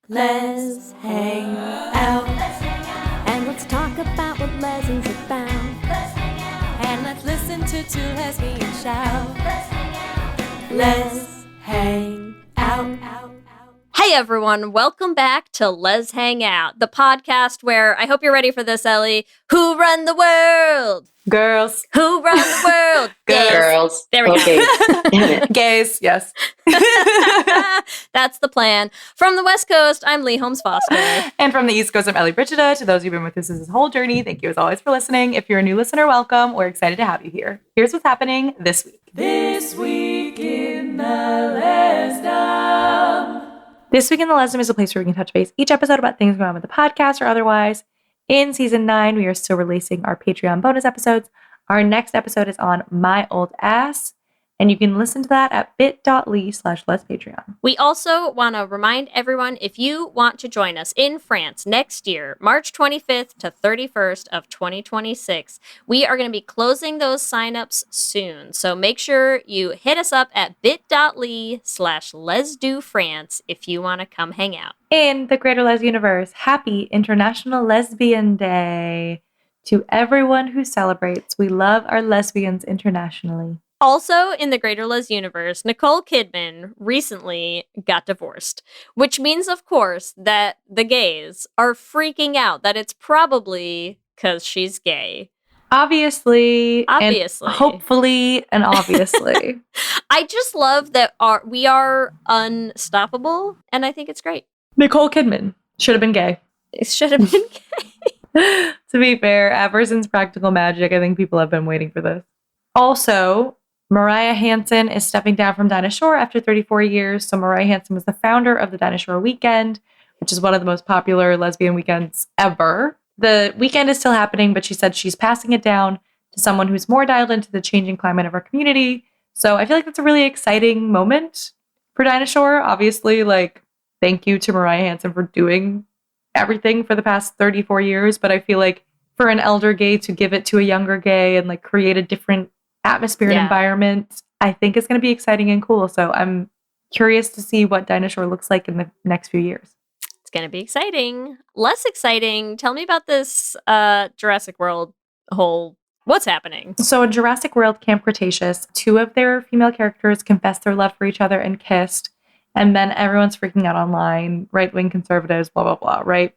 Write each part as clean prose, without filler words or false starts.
Lez Hang Out. And let's talk about what Lez is about. And let's listen to two lesbians shout. Lez Hang Out. Hey everyone, welcome back to Lez Hang Out, the podcast where, I hope you're ready for this, Ellie, who run the world? Girls. Who run the world? Girls. There we okay. go. Damn it. Gays, yes. That's the plan. From the West Coast, I'm Lee Holmes Foster. And from the East Coast, I'm Ellie Brigida. To those who've been with us this whole journey, thank you as always for listening. If you're a new listener, welcome. We're excited to have you here. Here's what's happening this week. This week in the Lesdom. This week in the Lesdom is a place where we can touch base each episode about things going on with the podcast or otherwise. In season 9, we are still releasing our Patreon bonus episodes. Our next episode is on My Old Ass, and you can listen to that at bit.ly/lespatreon. We also want to remind everyone, if you want to join us in France next year, March 25th to 31st of 2026, we are going to be closing those signups soon. So make sure you hit us up at bit.ly/lesdofrance if you want to come hang out. In the greater Les universe, happy International Lesbian Day to everyone who celebrates. We love our lesbians internationally. Also, in the greater Les universe, Nicole Kidman recently got divorced, which means, of course, that the gays are freaking out that it's probably because she's gay. Obviously. And hopefully and obviously. I just love that we are unstoppable, and I think it's great. Nicole Kidman should have been gay. It should have been gay. To be fair, ever since Practical Magic, I think people have been waiting for this. Also, Mariah Hansen is stepping down from Dinah Shore after 34 years. So Mariah Hansen was the founder of the Dinah Shore Weekend, which is one of the most popular lesbian weekends ever. The weekend is still happening, but she said she's passing it down to someone who's more dialed into the changing climate of our community. So I feel like that's a really exciting moment for Dinah Shore. Obviously, thank you to Mariah Hansen for doing everything for the past 34 years. But I feel like for an elder gay to give it to a younger gay and create a different atmosphere and environment, I think it's going to be exciting and cool. So I'm curious to see what Dinah Shore looks like in the next few years. It's going to be exciting. Less exciting. Tell me about this Jurassic World what's happening? So in Jurassic World Camp Cretaceous, 2 of their female characters confessed their love for each other and kissed. And then everyone's freaking out online, right-wing conservatives, blah, blah, blah, right?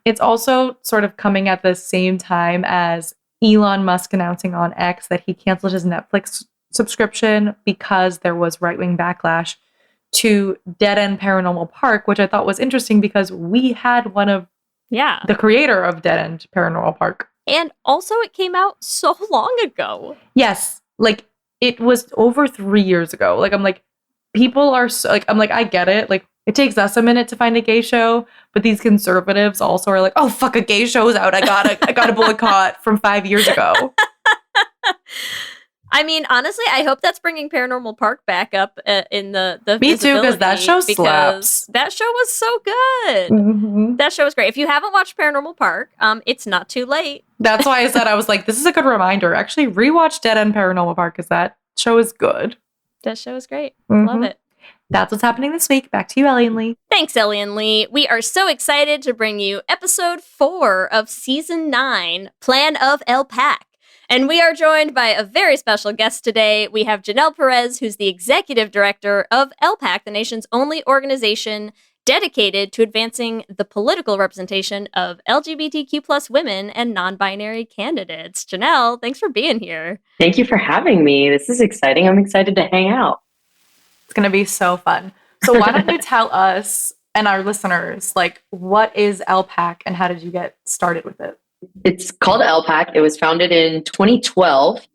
It's also sort of coming at the same time as Elon Musk announcing on X that he canceled his Netflix subscription because there was right-wing backlash to Dead End Paranormal Park, which I thought was interesting because we had one of the creator of Dead End Paranormal Park. And also it came out so long ago. Yes. It was over 3 years ago. People are so, I get it. It takes us a minute to find a gay show, but these conservatives also are oh, fuck, a gay show's out. I got a boycott from 5 years ago. I mean, honestly, I hope that's bringing Paranormal Park back up in the Me too, because that show slaps. That show was so good. Mm-hmm. That show was great. If you haven't watched Paranormal Park, it's not too late. That's why I said, I was this is a good reminder. Actually, rewatch Dead End Paranormal Park because that show is good. That show is great. Mm-hmm. Love it. That's what's happening this week. Back to you, Ellie and Lee. Thanks, Ellie and Lee. We are so excited to bring you episode 4 of season 9, Plan of LPAC. And we are joined by a very special guest today. We have Janelle Perez, who's the executive director of LPAC, the nation's only organization dedicated to advancing the political representation of LGBTQ plus women and non-binary candidates. Janelle, thanks for being here. Thank you for having me. This is exciting. I'm excited to hang out. It's going to be so fun. So why don't you tell us and our listeners, what is LPAC and how did you get started with it? It's called LPAC. It was founded in 2012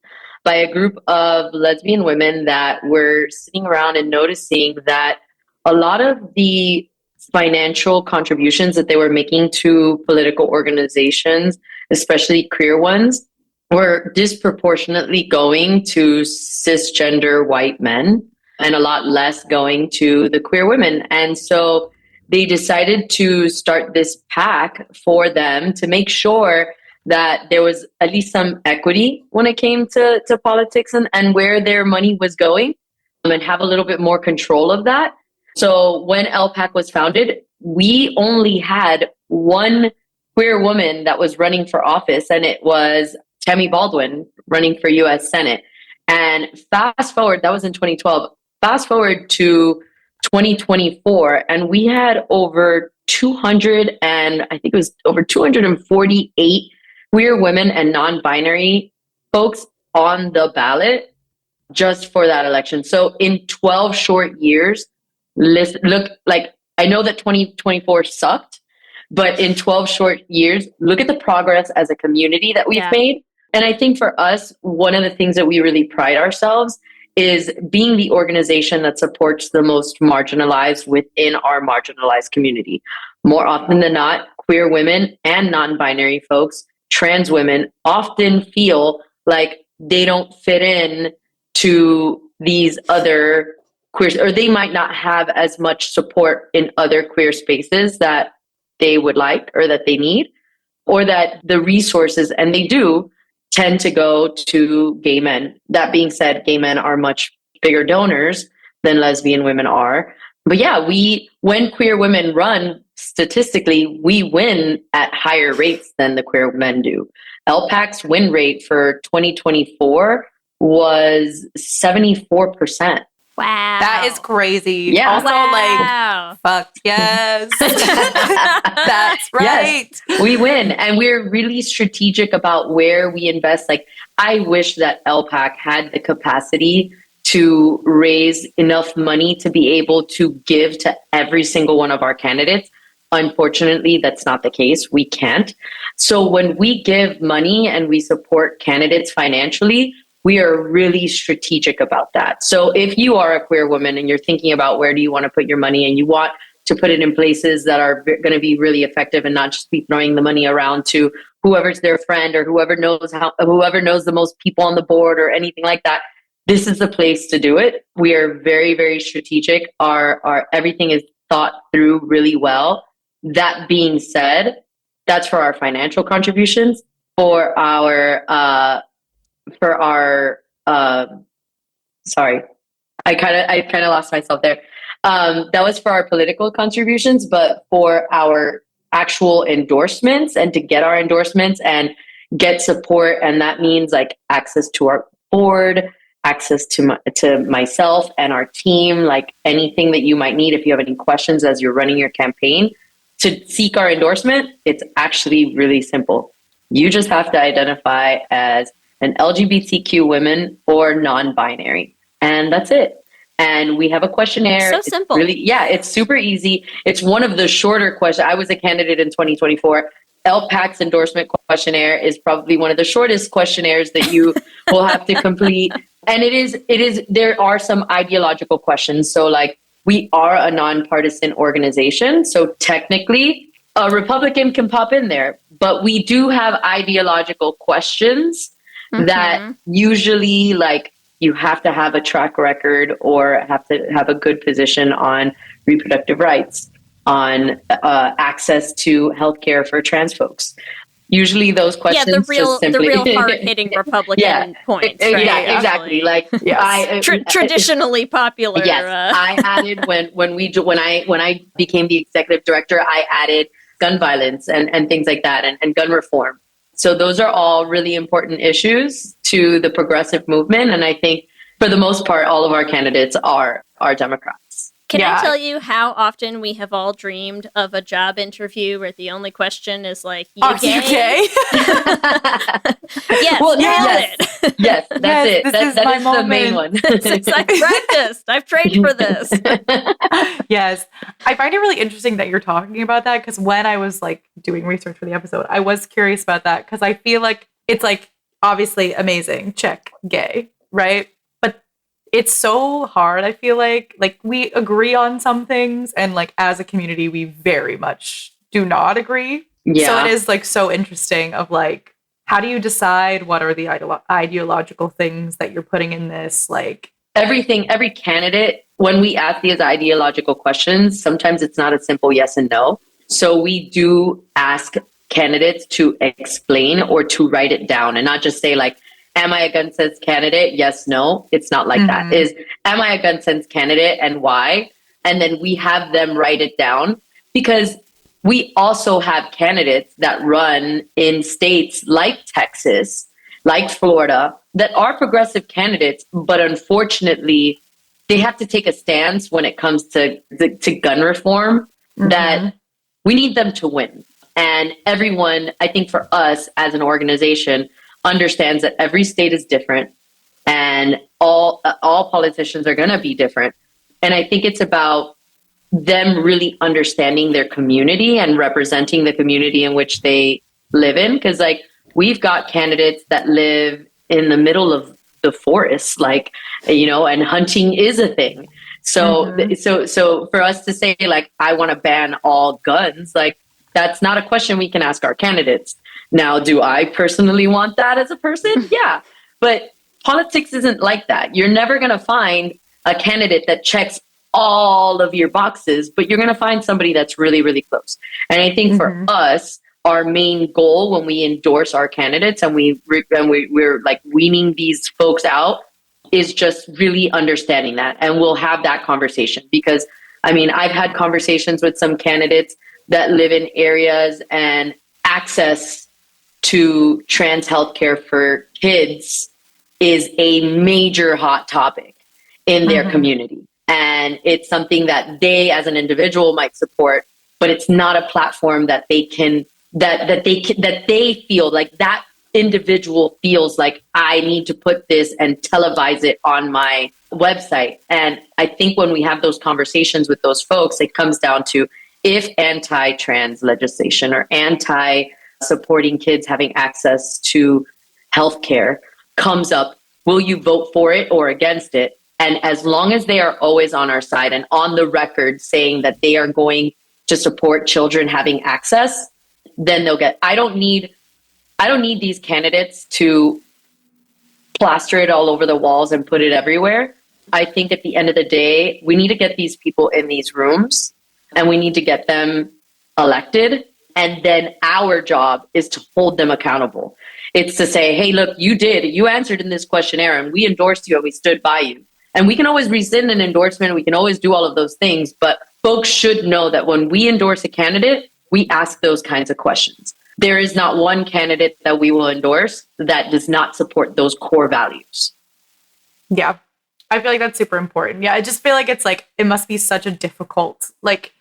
by a group of lesbian women that were sitting around and noticing that a lot of the financial contributions that they were making to political organizations, especially queer ones, were disproportionately going to cisgender white men and a lot less going to the queer women. And so they decided to start this PAC for them to make sure that there was at least some equity when it came to politics and where their money was going, and have a little bit more control of that. So when LPAC was founded, we only had one queer woman that was running for office, and it was Tammy Baldwin running for US Senate. And fast forward, that was in 2012. Fast forward to 2024, and we had over 200, and I think it was over 248 queer women and non-binary folks on the ballot just for that election. So in 12 short years, look, like, I know that 2024 sucked, but in 12 short years, look at the progress as a community that we've made. And I think for us, one of the things that we really pride ourselves is being the organization that supports the most marginalized within our marginalized community. More often than not, queer women and non-binary folks, trans women, often feel like they don't fit in to these other queer, or they might not have as much support in other queer spaces that they would like or that they need, or that the resources, and they do, tend to go to gay men. That being said, gay men are much bigger donors than lesbian women are. But yeah, when queer women run, statistically, we win at higher rates than the queer men do. LPAC's win rate for 2024 was 74%. Wow. That is crazy. Yeah. Also, like, fucked. Yes. That's right. Yes, we win. And we're really strategic about where we invest. Like, I wish that LPAC had the capacity to raise enough money to be able to give to every single one of our candidates. Unfortunately, that's not the case. We can't. So when we give money and we support candidates financially, we are really strategic about that. So if you are a queer woman and you're thinking about where do you want to put your money, and you want to put it in places that are going to be really effective and not just be throwing the money around to whoever's their friend or whoever knows the most people on the board or anything like that, this is the place to do it. We are very, very strategic. Our everything is thought through really well. That being said, that's for our financial contributions. For our sorry, I kind of lost myself there. That was for our political contributions, but for our actual endorsements and to get our endorsements and get support, and that means like access to our board, access to myself and our team, like anything that you might need if you have any questions as you're running your campaign. To seek our endorsement, it's actually really simple. You just have to identify as an LGBTQ woman or non-binary, and that's it. And we have a questionnaire. So simple. It's super easy. It's one of the shorter questions. I was a candidate in 2024. LPAC's endorsement questionnaire is probably one of the shortest questionnaires that you will have to complete. And it is, there are some ideological questions. So like, we are a nonpartisan organization. So technically a Republican can pop in there, but we do have ideological questions that usually, like, you have to have a track record or have to have a good position on reproductive rights, on access to healthcare for trans folks. Usually those questions, the real hard-hitting Republican points. Right? Yeah, exactly. Like, traditionally popular. Yes, I added when I became the executive director, I added gun violence and things like that, and gun reform. So those are all really important issues to the progressive movement, and I think for the most part, all of our candidates are Democrats. Can I tell you how often we have all dreamed of a job interview where the only question is like, you gay? Yes, well, nailed it. Yes, that's it. That is the main one. Since I practiced, I've trained for this. Yes. I find it really interesting that you're talking about that, because when I was like doing research for the episode, I was curious about that, because I feel like it's like obviously amazing, check, gay, right? It's so hard, I feel like we agree on some things, and like as a community we very much do not agree. So it is like so interesting of like, how do you decide what are the ideological things that you're putting in this? Like every candidate, when we ask these ideological questions, sometimes it's not a simple yes and no. So we do ask candidates to explain or to write it down, and not just say like, am I a gun sense candidate? Yes, no. It's not like that. Am I a gun sense candidate and why? And then we have them write it down. because we also have candidates that run in states like Texas, like Florida, that are progressive candidates, but unfortunately, they have to take a stance when it comes to gun reform that we need them to win. And everyone, I think for us as an organization, understands that every state is different and all politicians are going to be different. And I think it's about them really understanding their community and representing the community in which they live in. Because like we've got candidates that live in the middle of the forest, like, you know, and hunting is a thing. So, so for us to say like, I want to ban all guns, like that's not a question we can ask our candidates. Now, do I personally want that as a person? Yeah. But politics isn't like that. You're never going to find a candidate that checks all of your boxes, but you're going to find somebody that's really, really close. And I think for us, our main goal when we endorse our candidates and we're like weaning these folks out is just really understanding that. And we'll have that conversation because, I mean, I've had conversations with some candidates that live in areas and access to trans healthcare for kids is a major hot topic in their community. And it's something that they as an individual might support, but it's not a platform that they can, that they feel like that individual feels like I need to put this and televise it on my website. And I think when we have those conversations with those folks, it comes down to if anti-trans legislation or anti-supporting kids having access to healthcare comes up, will you vote for it or against it? And as long as they are always on our side and on the record saying that they are going to support children having access, then they'll get, I don't need these candidates to plaster it all over the walls and put it everywhere. I think at the end of the day, we need to get these people in these rooms and we need to get them elected. And then our job is to hold them accountable. It's to say, hey, look, you answered in this questionnaire and we endorsed you and we stood by you. And we can always rescind an endorsement. We can always do all of those things. But folks should know that when we endorse a candidate, we ask those kinds of questions. There is not one candidate that we will endorse that does not support those core values. Yeah, I feel like that's super important. Yeah, I just feel like it's like, it must be such a difficult, like,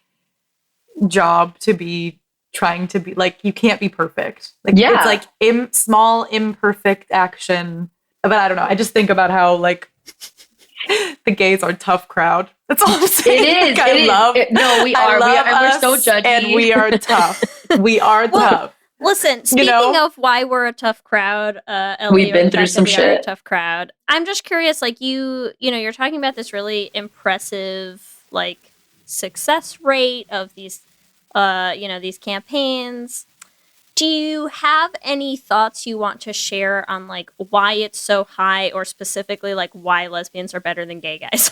job to be trying to be, like, you can't be perfect. Like, it's like small, imperfect action. But I don't know. I just think about how, like, the gays are a tough crowd. That's all I'm saying. It is. No, we are. We're so judgy. And we are tough. We are tough. Listen, speaking of why we're a tough crowd, Ellie, we've been through some shit. A tough crowd. I'm just curious, like you know, you're talking about this really impressive, like, success rate of these, these campaigns. Do you have any thoughts you want to share on like why it's so high, or specifically like why lesbians are better than gay guys?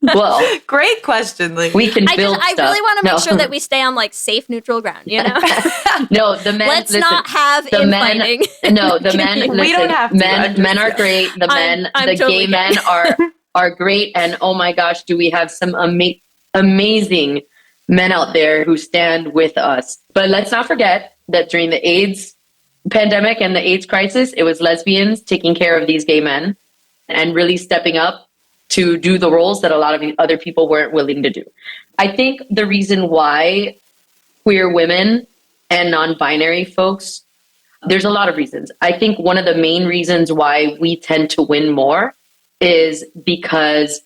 Well, great question. Like, we can build I really want to make sure that we stay on like safe, neutral ground. You know, no, the men. Let's not have infighting. No, the men. Listen, we don't have to. Men are great. The men, the totally gay men are great. And oh my gosh, do we have some amazing men out there who stand with us. But let's not forget that during the AIDS pandemic and the AIDS crisis, it was lesbians taking care of these gay men and really stepping up to do the roles that a lot of other people weren't willing to do. I think the reason why queer women and non-binary folks, there's a lot of reasons. I think one of the main reasons why we tend to win more is because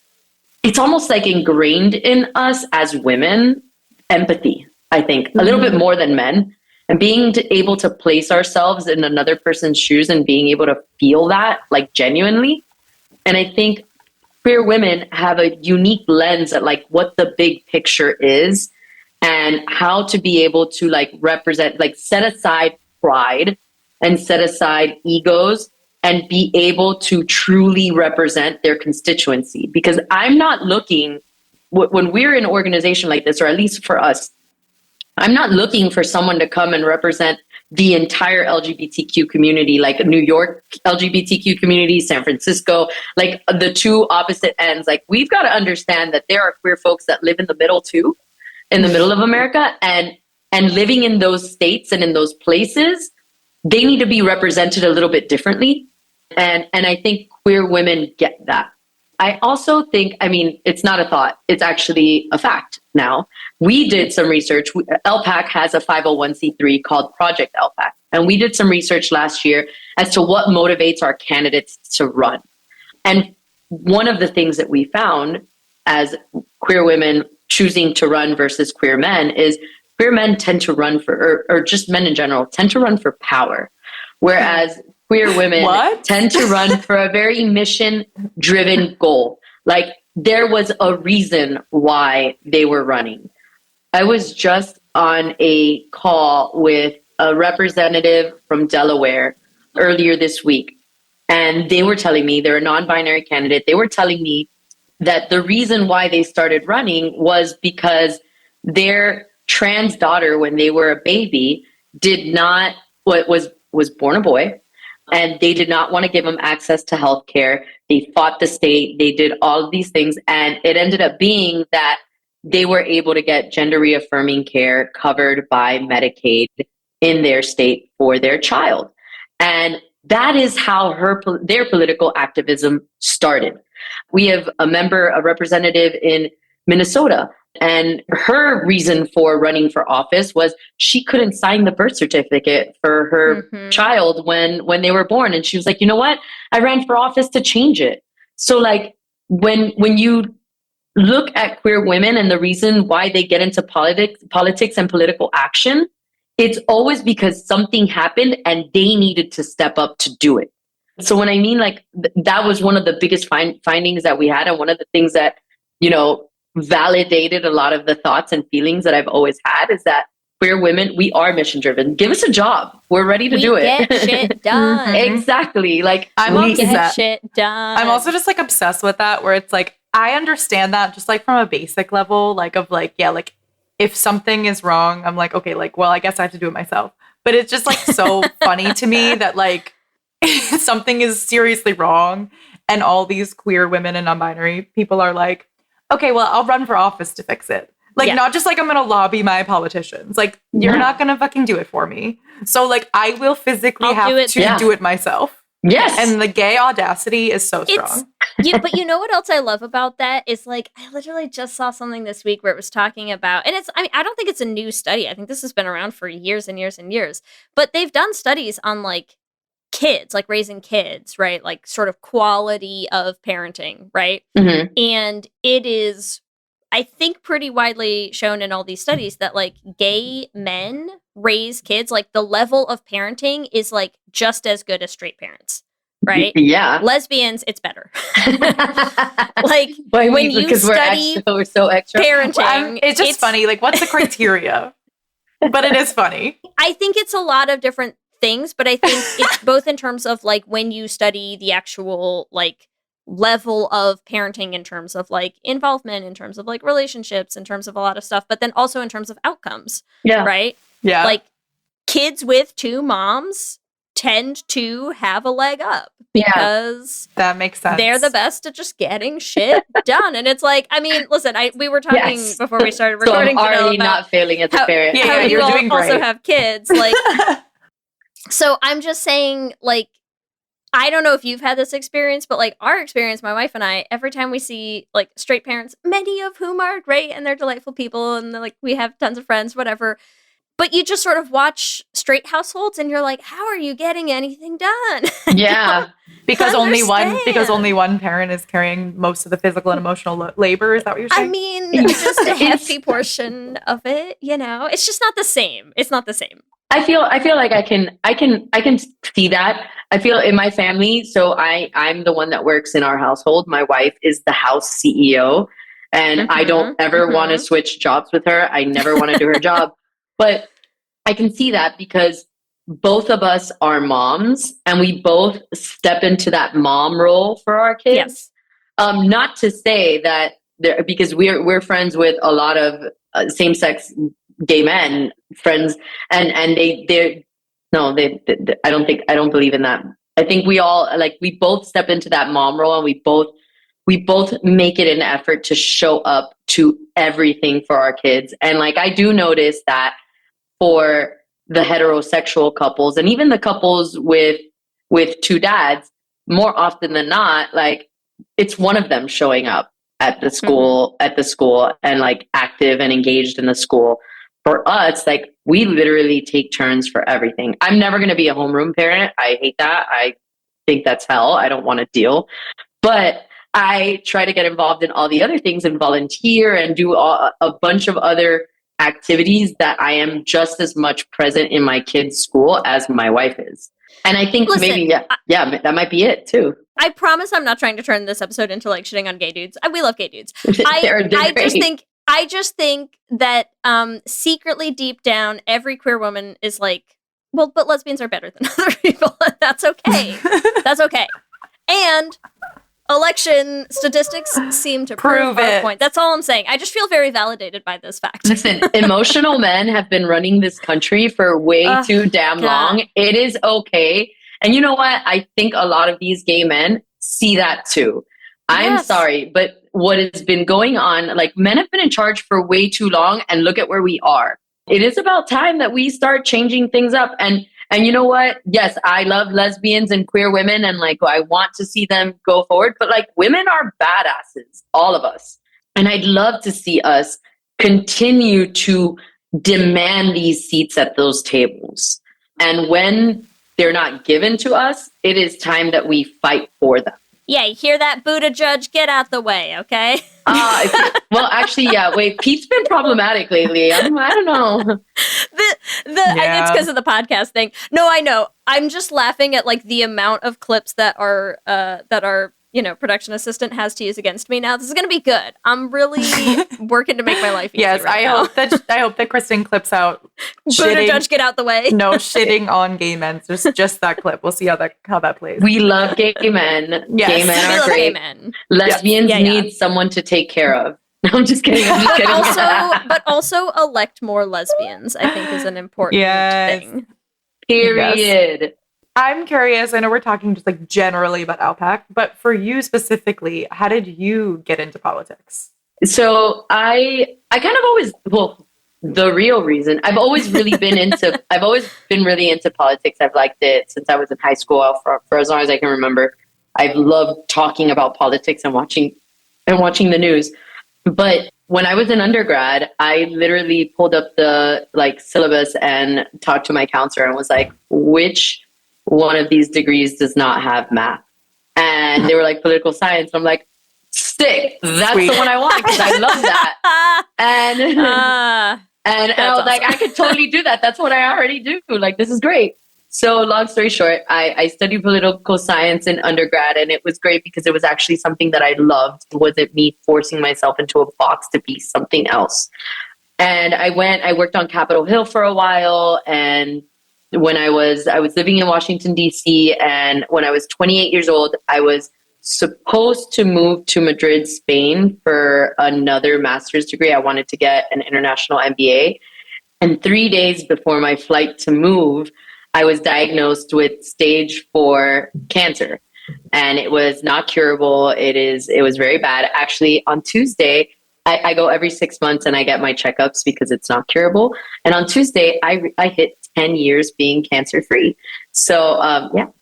it's almost like ingrained in us as women, empathy, I think, a little bit more than men. And being able to place ourselves in another person's shoes and being able to feel that, like, genuinely. And I think queer women have a unique lens at, like, what the big picture is and how to be able to, like, represent, like, set aside pride and set aside egos and be able to truly represent their constituency. Because I'm not looking, when we're in an organization like this, or at least for us, I'm not looking for someone to come and represent the entire LGBTQ community, like New York LGBTQ community, San Francisco, like the two opposite ends. Like, we've got to understand that there are queer folks that live in the middle too, in the middle of America, and living in those states and in those places, they need to be represented a little bit differently. And I think queer women get that. I also think, I mean, it's not a thought, it's actually a fact now. We did some research. LPAC has a 501c3 called Project LPAC. And we did some research last year as to what motivates our candidates to run. And one of the things that we found as queer women choosing to run versus queer men is queer men tend to run for, or just men in general, tend to run for power. Whereas queer women tend to run for a very mission-driven goal. Like, there was a reason why they were running. I was just on a call with a representative from Delaware earlier this week, and they were telling me, they're a non-binary candidate, they were telling me that the reason why they started running was because their trans daughter, when they were a baby, was born a boy, and they did not want to give them access to health care. They fought the state. They did all of these things. And it ended up being that they were able to get gender reaffirming care covered by Medicaid in their state for their child. And that is how their political activism started. We have a representative in Minnesota, and her reason for running for office was she couldn't sign the birth certificate for her child when they were born. And she was like, you know what? I ran for office to change it. So, like, when you look at queer women and the reason why they get into politics and political action, it's always because something happened and they needed to step up to do it. So when I mean, like, that was one of the biggest findings that we had, and one of the things that, you know, validated a lot of the thoughts and feelings that I've always had, is that queer women, we are mission driven. Give us a job. We're ready to do it. Get shit done. Exactly. Like, get shit done. I'm also just like obsessed with that, where it's like, I understand that just like from a basic level, like of like, yeah, like if something is wrong, I'm like, okay, like, well, I guess I have to do it myself. But it's just like so funny to me that like something is seriously wrong, and all these queer women and non-binary people are like, okay, well, I'll run for office to fix it. Like, not just like I'm going to lobby my politicians. Like, you're not going to fucking do it for me. So, like, I will physically have to do it myself. Yes. And the gay audacity is so strong. But you know what else I love about that is, like, I literally just saw something this week where it was talking about, and I don't think it's a new study. I think this has been around for years and years and years. But they've done studies on, like, kids, like raising kids, right? Like, sort of quality of parenting, right? Mm-hmm. And it is, I think, pretty widely shown in all these studies that, like, gay men raise kids, like, the level of parenting is, like, just as good as straight parents, right? Yeah. Lesbians, it's better. Like, when you study we're so extra. parenting, Well, it's just funny. Like, what's the criteria? But it is funny. I think it's a lot of different things, but I think it's both in terms of, like, when you study the actual, like, level of parenting in terms of, like, involvement, in terms of, like, relationships, in terms of a lot of stuff, but then also in terms of outcomes. Yeah. Right? Yeah. Like, kids with two moms tend to have a leg up because that makes sense. they're the best at just getting shit done. And it's like, I mean, listen, we were talking before we started recording. So I'm already about not failing as a parent. how you're you doing also great. have kids. Like, so I'm just saying, like, I don't know if you've had this experience, but, like, our experience, my wife and I, every time we see, like, straight parents, many of whom are great and they're delightful people, and like, we have tons of friends, whatever. But you just sort of watch straight households and you're like, how are you getting anything done? Yeah. because only one parent is carrying most of the physical and emotional labor. Is that what you're saying? I mean, just a hefty portion of it, you know? It's just not the same. It's not the same. I feel like I can see that. I feel in my family, so I'm the one that works in our household. My wife is the house CEO, and I don't ever want to switch jobs with her. I never want to do her job. But I can see that because both of us are moms, and we both step into that mom role for our kids. Yes. Not to say that because we're friends with a lot of same-sex gay men friends, and No, I don't believe in that. I think we both step into that mom role, and we both make it an effort to show up to everything for our kids. And like, I do notice that for the heterosexual couples and even the couples with two dads, more often than not, like, it's one of them showing up at the school, and like active and engaged in the school. For us, like, we literally take turns for everything. I'm never going to be a homeroom parent. I hate that. I think that's hell. I don't want to deal. But I try to get involved in all the other things and volunteer and do a bunch of other activities that I am just as much present in my kids' school as my wife is. And I think maybe, that might be it too. I promise I'm not trying to turn this episode into like shitting on gay dudes. We love gay dudes. They're I just think that secretly deep down, every queer woman is like, well, but lesbians are better than other people. That's okay. That's okay. And election statistics seem to prove our point. That's all I'm saying. I just feel very validated by this fact. Listen, emotional men have been running this country for way too damn long. It is okay. And you know what? I think a lot of these gay men see that too. I'm sorry, but what has been going on, like, men have been in charge for way too long, and look at where we are. It is about time that we start changing things up. And you know what? Yes, I love lesbians and queer women, and like, I want to see them go forward, but like, women are badasses, all of us. And I'd love to see us continue to demand these seats at those tables. And when they're not given to us, it is time that we fight for them. Yeah, you hear that, Buddha judge? Get out the way, okay? Well, actually, yeah. Wait, Pete's been problematic lately. I don't know. It's because of the podcast thing. No, I know. I'm just laughing at like the amount of clips that our production assistant has to use against me now. This is going to be good. I'm really working to make my life easy. Yes, right I hope that Kristen clips out Buddha judge, get out the way. No shitting on gay men. Just that clip. We'll see how that plays. We love gay men. Yes. Gay men are great. Gay men. Lesbians need someone to take care of. No, I'm just kidding. But also elect more lesbians, I think, is an important thing. Period. Yes. I'm curious, I know we're talking just like generally about LPAC, but for you specifically, how did you get into politics? So I kind of always, the real reason, I've always really been really into politics. I've liked it since I was in high school for as long as I can remember. I've loved talking about politics and watching the news. But when I was in undergrad, I literally pulled up the like syllabus and talked to my counselor and was like, which one of these degrees does not have math? And they were like, political science. I'm like, sick. That's Sweet. The one I want because I love that. And I was like, I could totally do that. That's what I already do. Like, this is great. So long story short, I studied political science in undergrad, and it was great because it was actually something that I loved. It wasn't me forcing myself into a box to be something else. And I worked on Capitol Hill for a while, and when I was living in Washington, D.C., and when I was 28 years old, I was supposed to move to Madrid, Spain for another master's degree. I wanted to get an international MBA. And 3 days before my flight to move, I was diagnosed with stage 4 cancer. And it was not curable. It was very bad. Actually, on Tuesday, I go every 6 months and I get my checkups because it's not curable. And on Tuesday, I hit 10 years being cancer-free. So,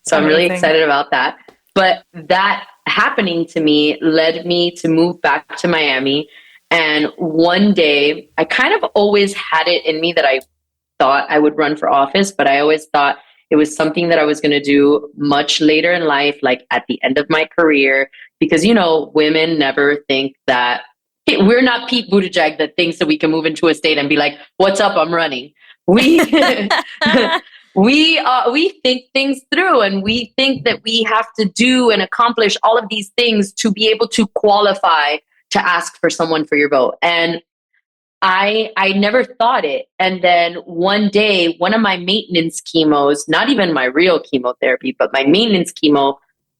so I'm really excited about that. But that happening to me led me to move back to Miami. And one day, I kind of always had it in me that I thought I would run for office, but I always thought it was something that I was going to do much later in life, like at the end of my career, because, women never think that we're not Pete Buttigieg that thinks that we can move into a state and be like, what's up? I'm running. We think things through, and we think that we have to do and accomplish all of these things to be able to qualify to ask for someone for your vote. And I never thought it. And then one day, one of my maintenance chemos, not even my real chemotherapy, but my maintenance chemo,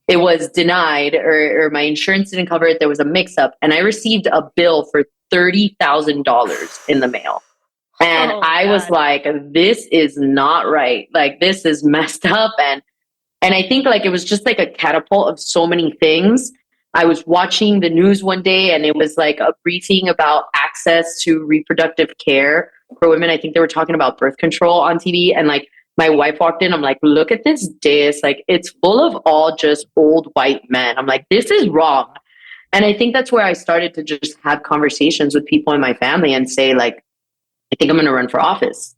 it was denied, or my insurance didn't cover it. There was a mix-up, and I received a bill for $30,000 in the mail. And Oh, I was God. like, this is not right. Like, this is messed up. And I think like it was just like a catapult of so many things. I was watching the news one day and it was like a briefing about access to reproductive care for women. I think they were talking about birth control on TV. And like my wife walked in, I'm like, look at this dais. Like, it's full of all just old white men. I'm like, this is wrong. And I think that's where I started to just have conversations with people in my family and say, like, I think I'm going to run for office.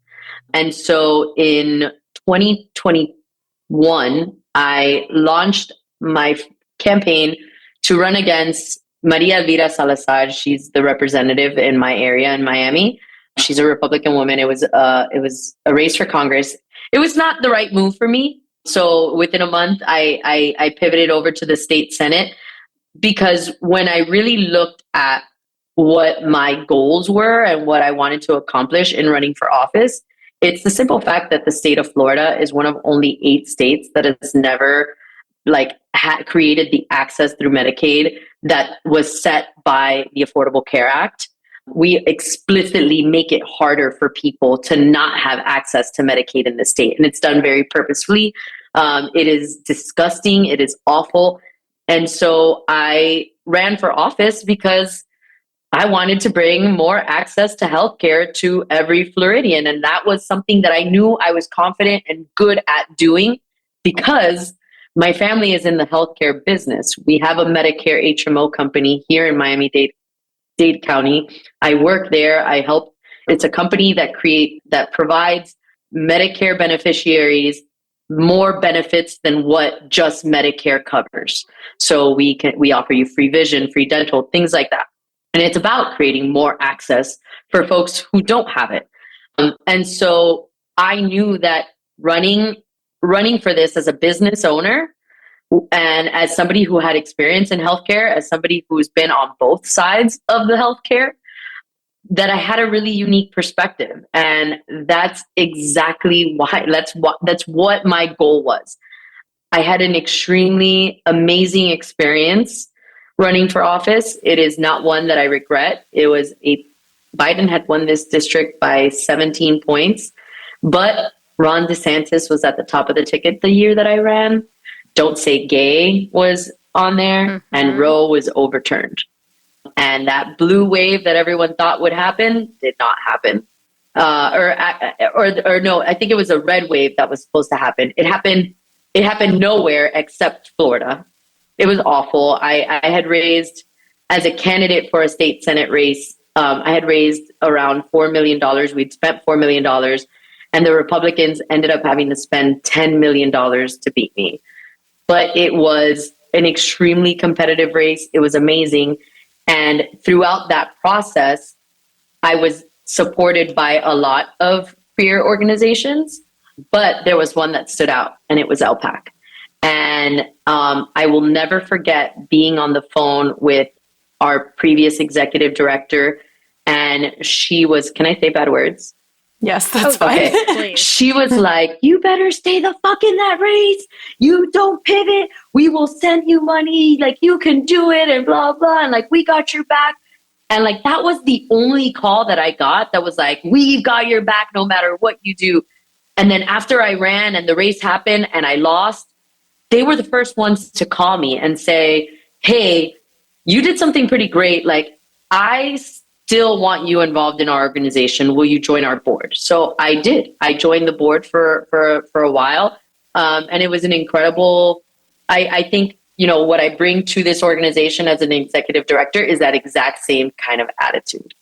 And so in 2021, I launched my campaign to run against Maria Elvira Salazar. She's the representative in my area in Miami. She's a Republican woman. It was a race for Congress. It was not the right move for me. So within a month, I pivoted over to the state Senate, because when I really looked at what my goals were and what I wanted to accomplish in running for office, it's the simple fact that the state of Florida is one of only 8 states that has never created the access through Medicaid that was set by the Affordable Care Act. We explicitly make it harder for people to not have access to Medicaid in the state. And it's done very purposefully. It is disgusting. It is awful. And so I ran for office because I wanted to bring more access to healthcare to every Floridian. And that was something that I knew I was confident and good at doing, because my family is in the healthcare business. We have a Medicare HMO company here in Miami-Dade County. I work there. I help. It's a company that provides Medicare beneficiaries more benefits than what just Medicare covers. So we offer you free vision, free dental, things like that. And it's about creating more access for folks who don't have it. And so I knew that running for this as a business owner and as somebody who had experience in healthcare, as somebody who's been on both sides of the healthcare, that I had a really unique perspective. And that's exactly why, that's what my goal was. I had an extremely amazing experience running for office. It is not one that I regret. Biden had won this district by 17 points, but Ron DeSantis was at the top of the ticket the year that I ran. Don't Say Gay was on there, and Roe was overturned. And that blue wave that everyone thought would happen did not happen. Or no, I think it was a red wave that was supposed to happen. It happened nowhere except Florida. It was awful. I had raised, as a candidate for a state Senate race, I had raised around $4 million. We'd spent $4 million, and the Republicans ended up having to spend $10 million to beat me. But it was an extremely competitive race. It was amazing. And throughout that process, I was supported by a lot of queer organizations, but there was one that stood out, and it was LPAC. And I will never forget being on the phone with our previous executive director, and she was, can I say bad words? Yes, that's fine. Okay. She was like, you better stay the fuck in that race. You don't pivot. We will send you money. Like, you can do it, and blah, blah. And like, we got your back. And like, that was the only call that I got that was like, we've got your back no matter what you do. And then after I ran and the race happened and I lost, they were the first ones to call me and say, hey, you did something pretty great. Like, I still want you involved in our organization. Will you join our board? So I did. I joined the board for a while. And it was an incredible, I think, what I bring to this organization as an executive director is that exact same kind of attitude.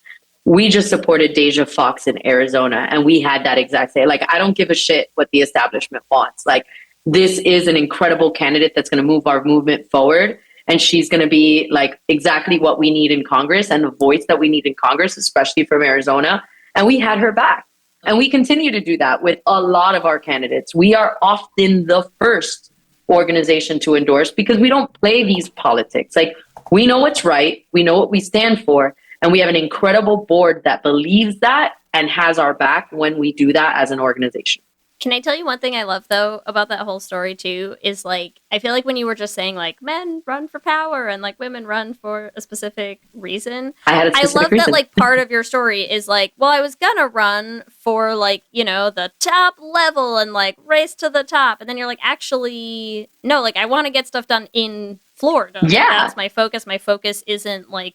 We just supported Deja Fox in Arizona, and we had that exact same, like, I don't give a shit what the establishment wants. Like, this is an incredible candidate that's going to move our movement forward. And she's going to be like exactly what we need in Congress and the voice that we need in Congress, especially from Arizona. And we had her back. And we continue to do that with a lot of our candidates. We are often the first organization to endorse because we don't play these politics. Like, we know what's right. We know what we stand for. And we have an incredible board that believes that and has our back when we do that as an organization. Can I tell you one thing I love, though, about that whole story, too, is, like, I feel like when you were just saying, like, men run for power and, like, women run for a specific reason, I love that, like, part of your story is, like, well, I was gonna run for, like, you know, the top level and, like, race to the top. And then you're like, actually, no, like, I want to get stuff done in Florida. Yeah. That's my focus. My focus isn't, like,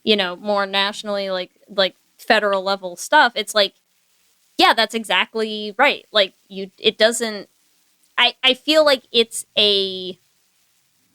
you know, more nationally, like federal level stuff. It's like, yeah, that's exactly right. Like, it doesn't, I feel like it's a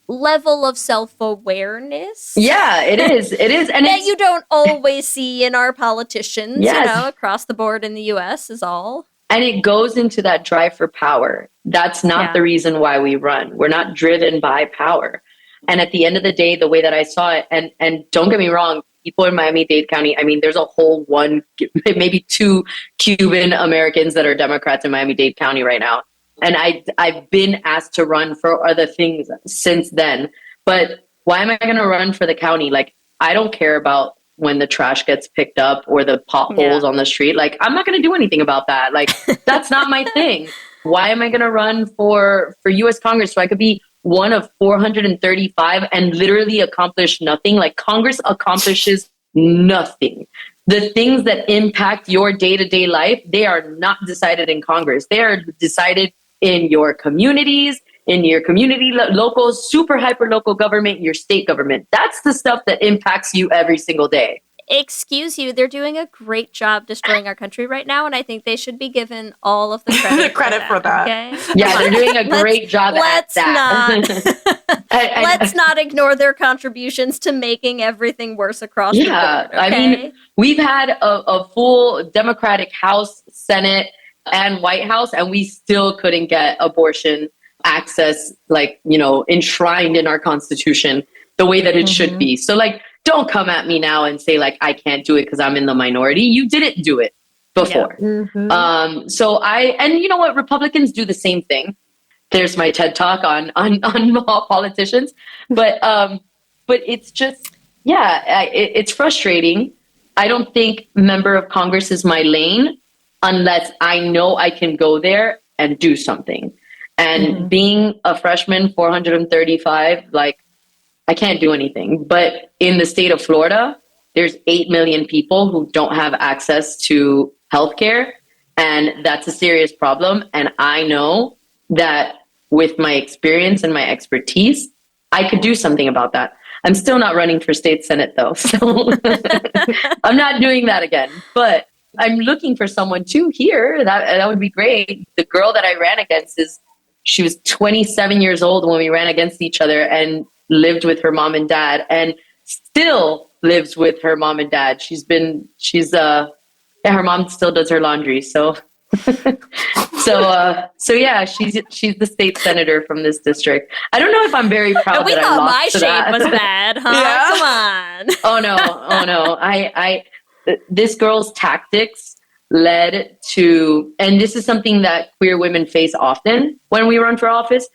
level of self-awareness. Yeah, it is. It is. And that you don't always see in our politicians, Yes. you know, across the board in the US is all. And it goes into that drive for power. That's not the reason why we run. We're not driven by power. And at the end of the day, the way that I saw it, and don't get me wrong, people in Miami-Dade County, I mean, there's a whole maybe 2 Cuban Americans that are Democrats in Miami-Dade County right now. And I've been asked to run for other things since then. But why am I going to run for the county? Like, I don't care about when the trash gets picked up or the potholes on the street. Like, I'm not going to do anything about that. Like, that's not my thing. Why am I going to run for U.S. Congress so I could be one of 435 and literally accomplish nothing? Like, Congress accomplishes nothing. The things that impact your day-to-day life, they are not decided in Congress. They are decided in your communities, in your community local, super hyper local government, your state government. That's the stuff that impacts you every single day. Excuse you, they're doing a great job destroying our country right now, and I think they should be given all of the credit, for that. Okay? Yeah, they're doing a great job at that. Let's not ignore their contributions to making everything worse across the board. Okay? I mean, we've had a full Democratic House, Senate, and White House, and we still couldn't get abortion access, like, you know, enshrined in our Constitution the way that it should be. So, like, don't come at me now and say, like, I can't do it because I'm in the minority. You didn't do it before. Yeah. So and you know what? Republicans do the same thing. There's my TED Talk on politicians. But it's just, it's frustrating. I don't think member of Congress is my lane unless I know I can go there and do something. And being a freshman, 435, like, I can't do anything. But in the state of Florida, there's 8 million people who don't have access to healthcare. And that's a serious problem. And I know that with my experience and my expertise, I could do something about that. I'm still not running for state senate, though. So I'm not doing that again. But I'm looking for someone, too, here. That would be great. The girl that I ran against she was 27 years old when we ran against each other and lived with her mom and dad and still lives with her mom and dad. Her mom still does her laundry. So yeah, she's the state senator from this district. I don't know if I'm very proud we that thought I lost my to shade that. was bad, huh? Yeah. Come on. Oh no. This girl's tactics led to, and this is something that queer women face often when we run for office.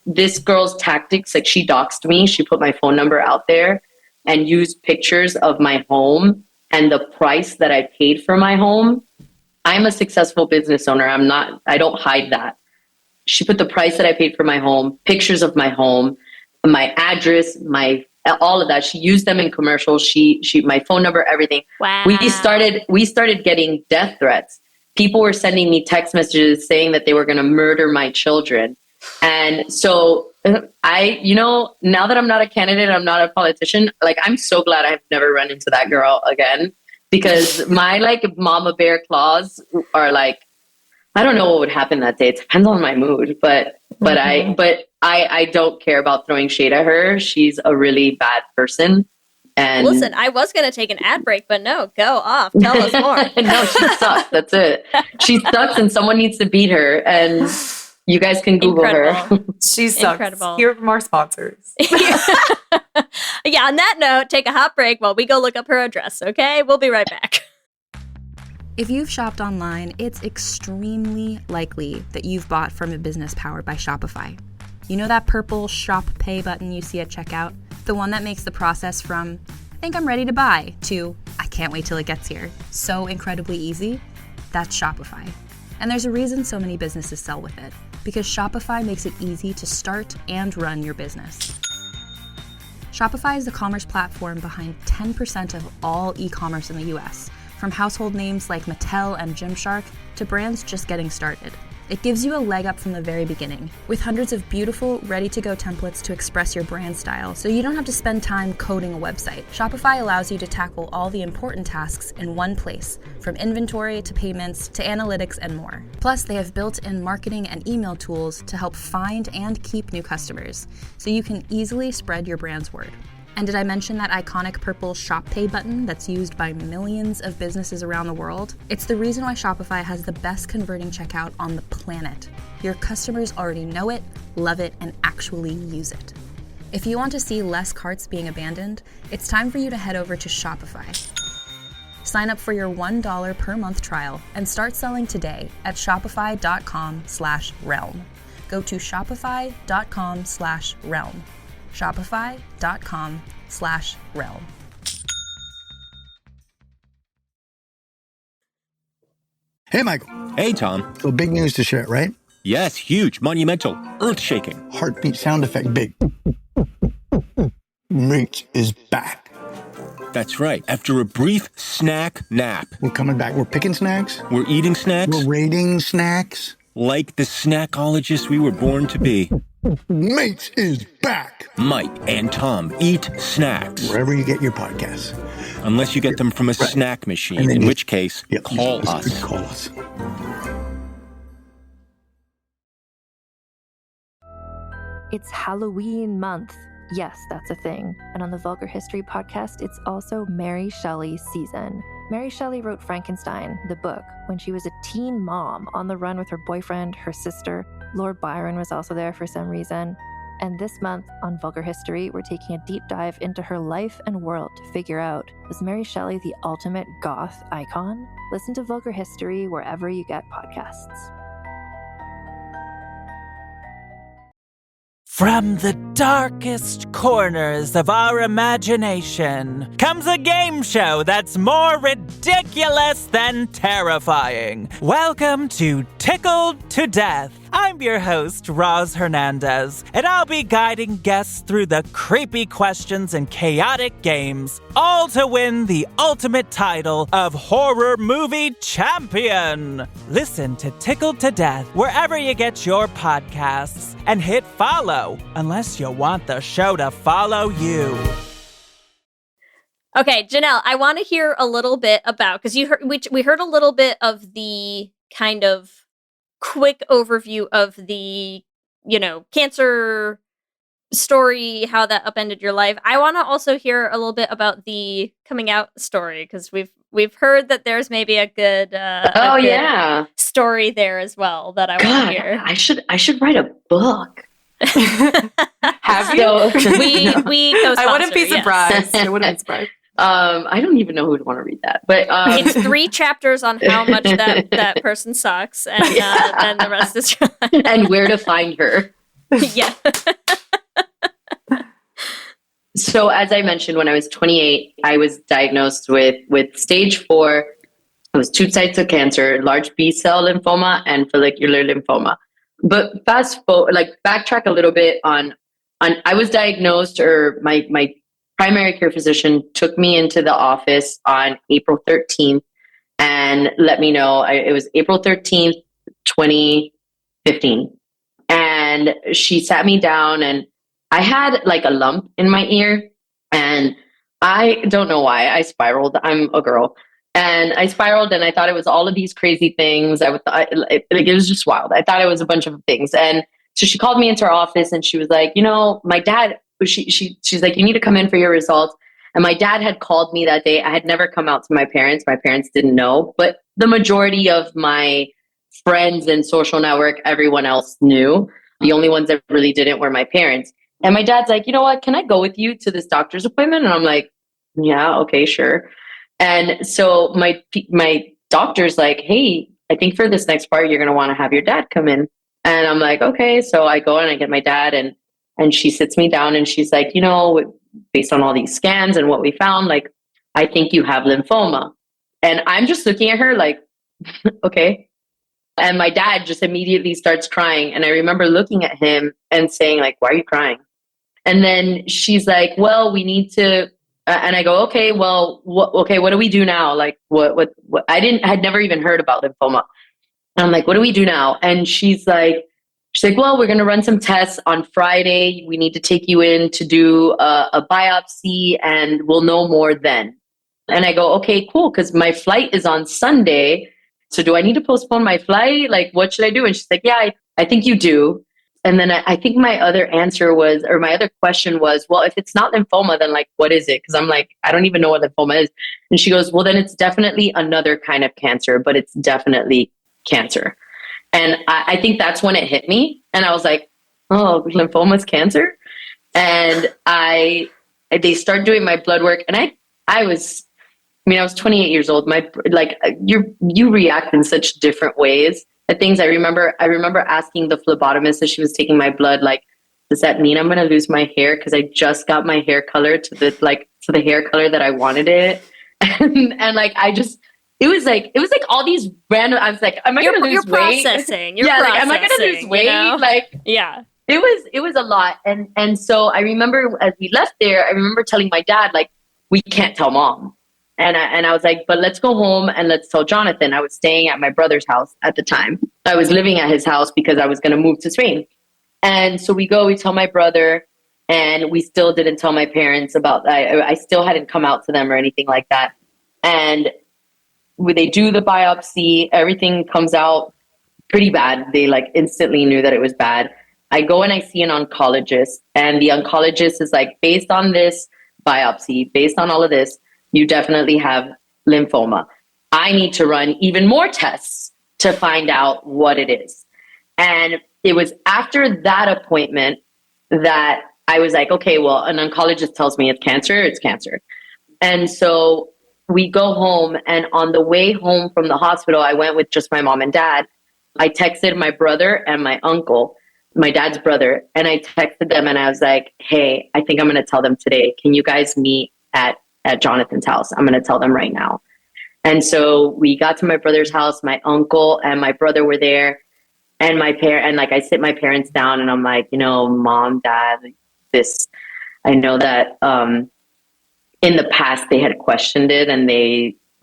This girl's tactics, like, she doxed me. She put my phone number out there and used pictures of my home and the price that I paid for my home. I'm a successful business owner. I don't hide that. She put the price that I paid for my home, pictures of my home, my address, all of that. She used them in commercials. She my phone number, everything. Wow. We started getting death threats. People were sending me text messages saying that they were going to murder my children. And so now that I'm not a candidate, I'm not a politician, like, I'm so glad I've never run into that girl again, because my, like, mama bear claws are like, I don't know what would happen that day. It depends on my mood, but I don't care about throwing shade at her. She's a really bad person. And listen, I was going to take an ad break, but no, go off. Tell us more. No, she sucks. That's it. She sucks, and someone needs to beat her. And you guys can Google her. She sucks. Incredible. Hear from our sponsors. Yeah, on that note, take a hot break while we go look up her address, okay? We'll be right back. If you've shopped online, it's extremely likely that you've bought from a business powered by Shopify. You know that purple Shop Pay button you see at checkout? The one that makes the process from, I think I'm ready to buy, to, I can't wait till it gets here, so incredibly easy? That's Shopify. And there's a reason so many businesses sell with it, because Shopify makes it easy to start and run your business. Shopify is the commerce platform behind 10% of all e-commerce in the US, from household names like Mattel and Gymshark to brands just getting started. It gives you a leg up from the very beginning, with hundreds of beautiful, ready-to-go templates to express your brand style, so you don't have to spend time coding a website. Shopify allows you to tackle all the important tasks in one place, from inventory to payments to analytics and more. Plus, they have built-in marketing and email tools to help find and keep new customers, so you can easily spread your brand's word. And did I mention that iconic purple Shop Pay button that's used by millions of businesses around the world? It's the reason why Shopify has the best converting checkout on the planet. Your customers already know it, love it, and actually use it. If you want to see less carts being abandoned, it's time for you to head over to Shopify. Sign up for your $1 per month trial and start selling today at shopify.com/realm. Go to shopify.com/realm. Shopify.com/realm. Hey, Michael. Hey, Tom. So big news to share, right? Yes, huge, monumental, earth-shaking. Heartbeat sound effect big. Meat is back. That's right. After a brief snack nap. We're coming back. We're picking snacks. We're eating snacks. We're rating snacks. Like the snackologists we were born to be. Meat is back. Mike and Tom eat snacks. Wherever you get your podcasts. Unless you get them from a snack machine, in which case, call us. Call us. It's Halloween month. Yes, that's a thing. And on the Vulgar History podcast, it's also Mary Shelley season. Mary Shelley wrote Frankenstein, the book, when she was a teen mom on the run with her boyfriend, her sister. Lord Byron was also there for some reason. And this month on Vulgar History, we're taking a deep dive into her life and world to figure out, was Mary Shelley the ultimate goth icon? Listen to Vulgar History wherever you get podcasts. From the darkest corners of our imagination comes a game show that's more ridiculous than terrifying. Welcome to Tickled to Death. I'm your host, Roz Hernandez, and I'll be guiding guests through the creepy questions and chaotic games, all to win the ultimate title of Horror Movie Champion. Listen to Tickled to Death wherever you get your podcasts, and hit follow unless you want the show to follow you. Okay, Janelle, I want to hear a little bit about, because we heard a little bit of the kind of quick overview of the, cancer story, how that upended your life. I want to also hear a little bit about the coming out story, because we've heard that there's maybe a good story there as well that I want to hear. I should write a book. Have you? We I wouldn't be surprised. Yes. I wouldn't be surprised. I don't even know who would want to read that, but it's 3 chapters on how much that person sucks, and then the rest is and where to find her. Yeah. So, as I mentioned, when I was 28, I was diagnosed with stage 4. It was 2 types of cancer: large B-cell lymphoma and follicular lymphoma. But backtrack a little bit on I was diagnosed, or my primary care physician took me into the office on April 13th and let me know. It was April 13th, 2015. And she sat me down, and I had like a lump in my ear, and I don't know why I spiraled. I'm a girl. And I spiraled, and I thought it was all of these crazy things. It was just wild. I thought it was a bunch of things. And so she called me into her office, and she was like, my dad, she's like, you need to come in for your results. And my dad had called me that day. I had never come out to my parents. My parents didn't know, but the majority of my friends and social network, everyone else knew. The only ones that really didn't were my parents. And my dad's like, you know what, can I go with you to this doctor's appointment? And I'm like, yeah, okay, sure. And so my doctor's like, hey, I think for this next part, you're going to want to have your dad come in. And I'm like, okay. So I go and I get my dad, and she sits me down, and she's like, based on all these scans and what we found, like, I think you have lymphoma. And I'm just looking at her like, okay. And my dad just immediately starts crying. And I remember looking at him and saying, like, why are you crying? And then she's like, well, we need to, and I go, okay, well, what do we do now? Like, what, I'd never even heard about lymphoma. And I'm like, what do we do now? And she's like, well, we're going to run some tests on Friday. We need to take you in to do a biopsy and we'll know more then. And I go, okay, cool. Cause my flight is on Sunday. So do I need to postpone my flight? Like, what should I do? And she's like, yeah, I think you do. And then I think my other question was, well, if it's not lymphoma, then like, what is it? Because I'm like, I don't even know what lymphoma is. And she goes, well, then it's definitely another kind of cancer, but it's definitely cancer. And I think that's when it hit me. And I was like, oh, lymphoma is cancer? And they started doing my blood work. And I was 28 years old. You react in such different ways. The things I remember asking the phlebotomist as she was taking my blood, like, does that mean I'm going to lose my hair? Because I just got my hair color to the hair color that I wanted it. And like, it was like all these random, I was like, am I going to lose weight? You're processing. Like, am I going to lose weight? You know? Like, yeah, it was a lot. And so I remember as we left there, I remember telling my dad, like, we can't tell mom. And I was like, but let's go home and let's tell Jonathan. I was staying at my brother's house at the time. I was living at his house because I was going to move to Spain. And so we tell my brother, and we still didn't tell my parents about that. I still hadn't come out to them or anything like that. And when they do the biopsy, everything comes out pretty bad. They like instantly knew that it was bad. I go and I see an oncologist, and the oncologist is like, based on this biopsy, based on all of this, you definitely have lymphoma. I need to run even more tests to find out what it is. And it was after that appointment that I was like, okay, well, an oncologist tells me it's cancer. And so we go home, and on the way home from the hospital, I went with just my mom and dad. I texted my brother and my uncle, my dad's brother, and I texted them and I was like, hey, I think I'm going to tell them today. Can you guys meet at Jonathan's house? I'm going to tell them right now. And so we got to my brother's house. My uncle and my brother were there, and I sit my parents down, and I'm like, mom, dad, I know that in the past they had questioned it, and